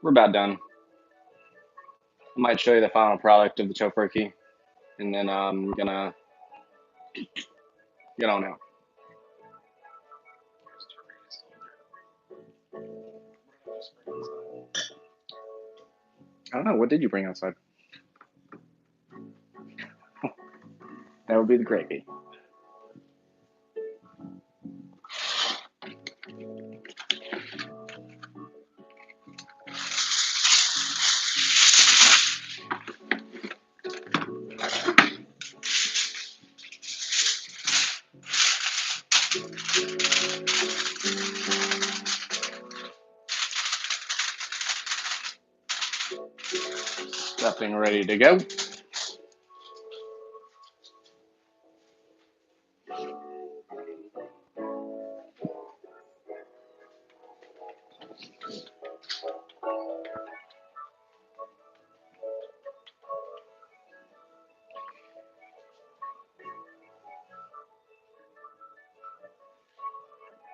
We're about done. I might show you the final product of the Tofurky, and then I'm gonna get on out. I don't know. What did you bring outside? That would be the gravy. Stuffing ready to go.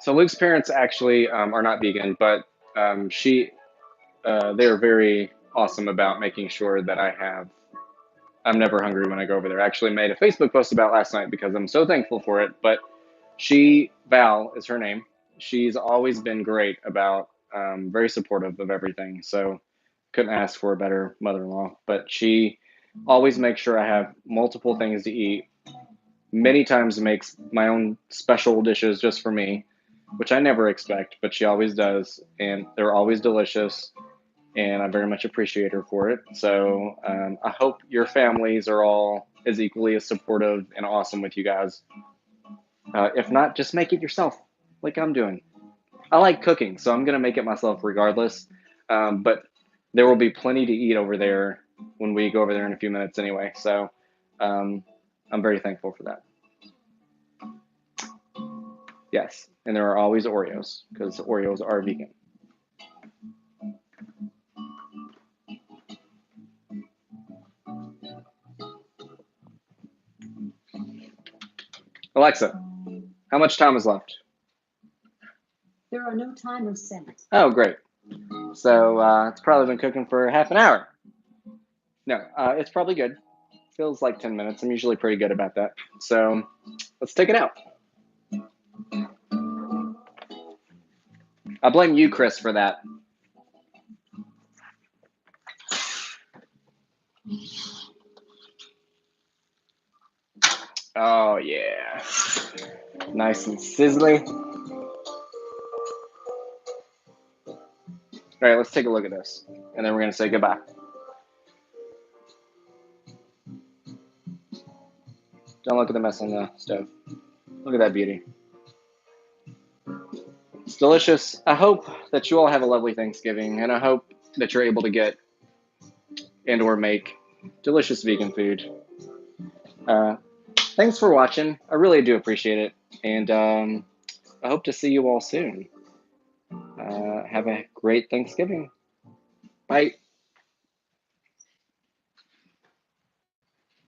So Luke's parents actually are not vegan, but they are very awesome about making sure that I'm never hungry when I go over there. I actually made a Facebook post about last night because I'm so thankful for it. But Val is her name. She's always been great about, very supportive of everything. So couldn't ask for a better mother-in-law. But she always makes sure I have multiple things to eat. Many times makes my own special dishes just for me, which I never expect, but she always does. And they're always delicious. And I very much appreciate her for it. So I hope your families are all as equally as supportive and awesome with you guys. If not, just make it yourself, like I'm doing. I like cooking, so I'm going to make it myself regardless. But there will be plenty to eat over there when we go over there in a few minutes anyway. So I'm very thankful for that. Yes, and there are always Oreos, because Oreos are vegan. Alexa, how much time is left? There are no timers set. Oh, great. So it's probably been cooking for half an hour. No, it's probably good. Feels like 10 minutes. I'm usually pretty good about that. So let's take it out. I blame you, Chris, for that. Oh, yeah. Nice and sizzly. All right, let's take a look at this. And then we're going to say goodbye. Don't look at the mess on the stove. Look at that beauty. It's delicious. I hope that you all have a lovely Thanksgiving, and I hope that you're able to get and or make delicious vegan food. Thanks for watching. I really do appreciate it, and I hope to see you all soon. Have a great Thanksgiving. Bye.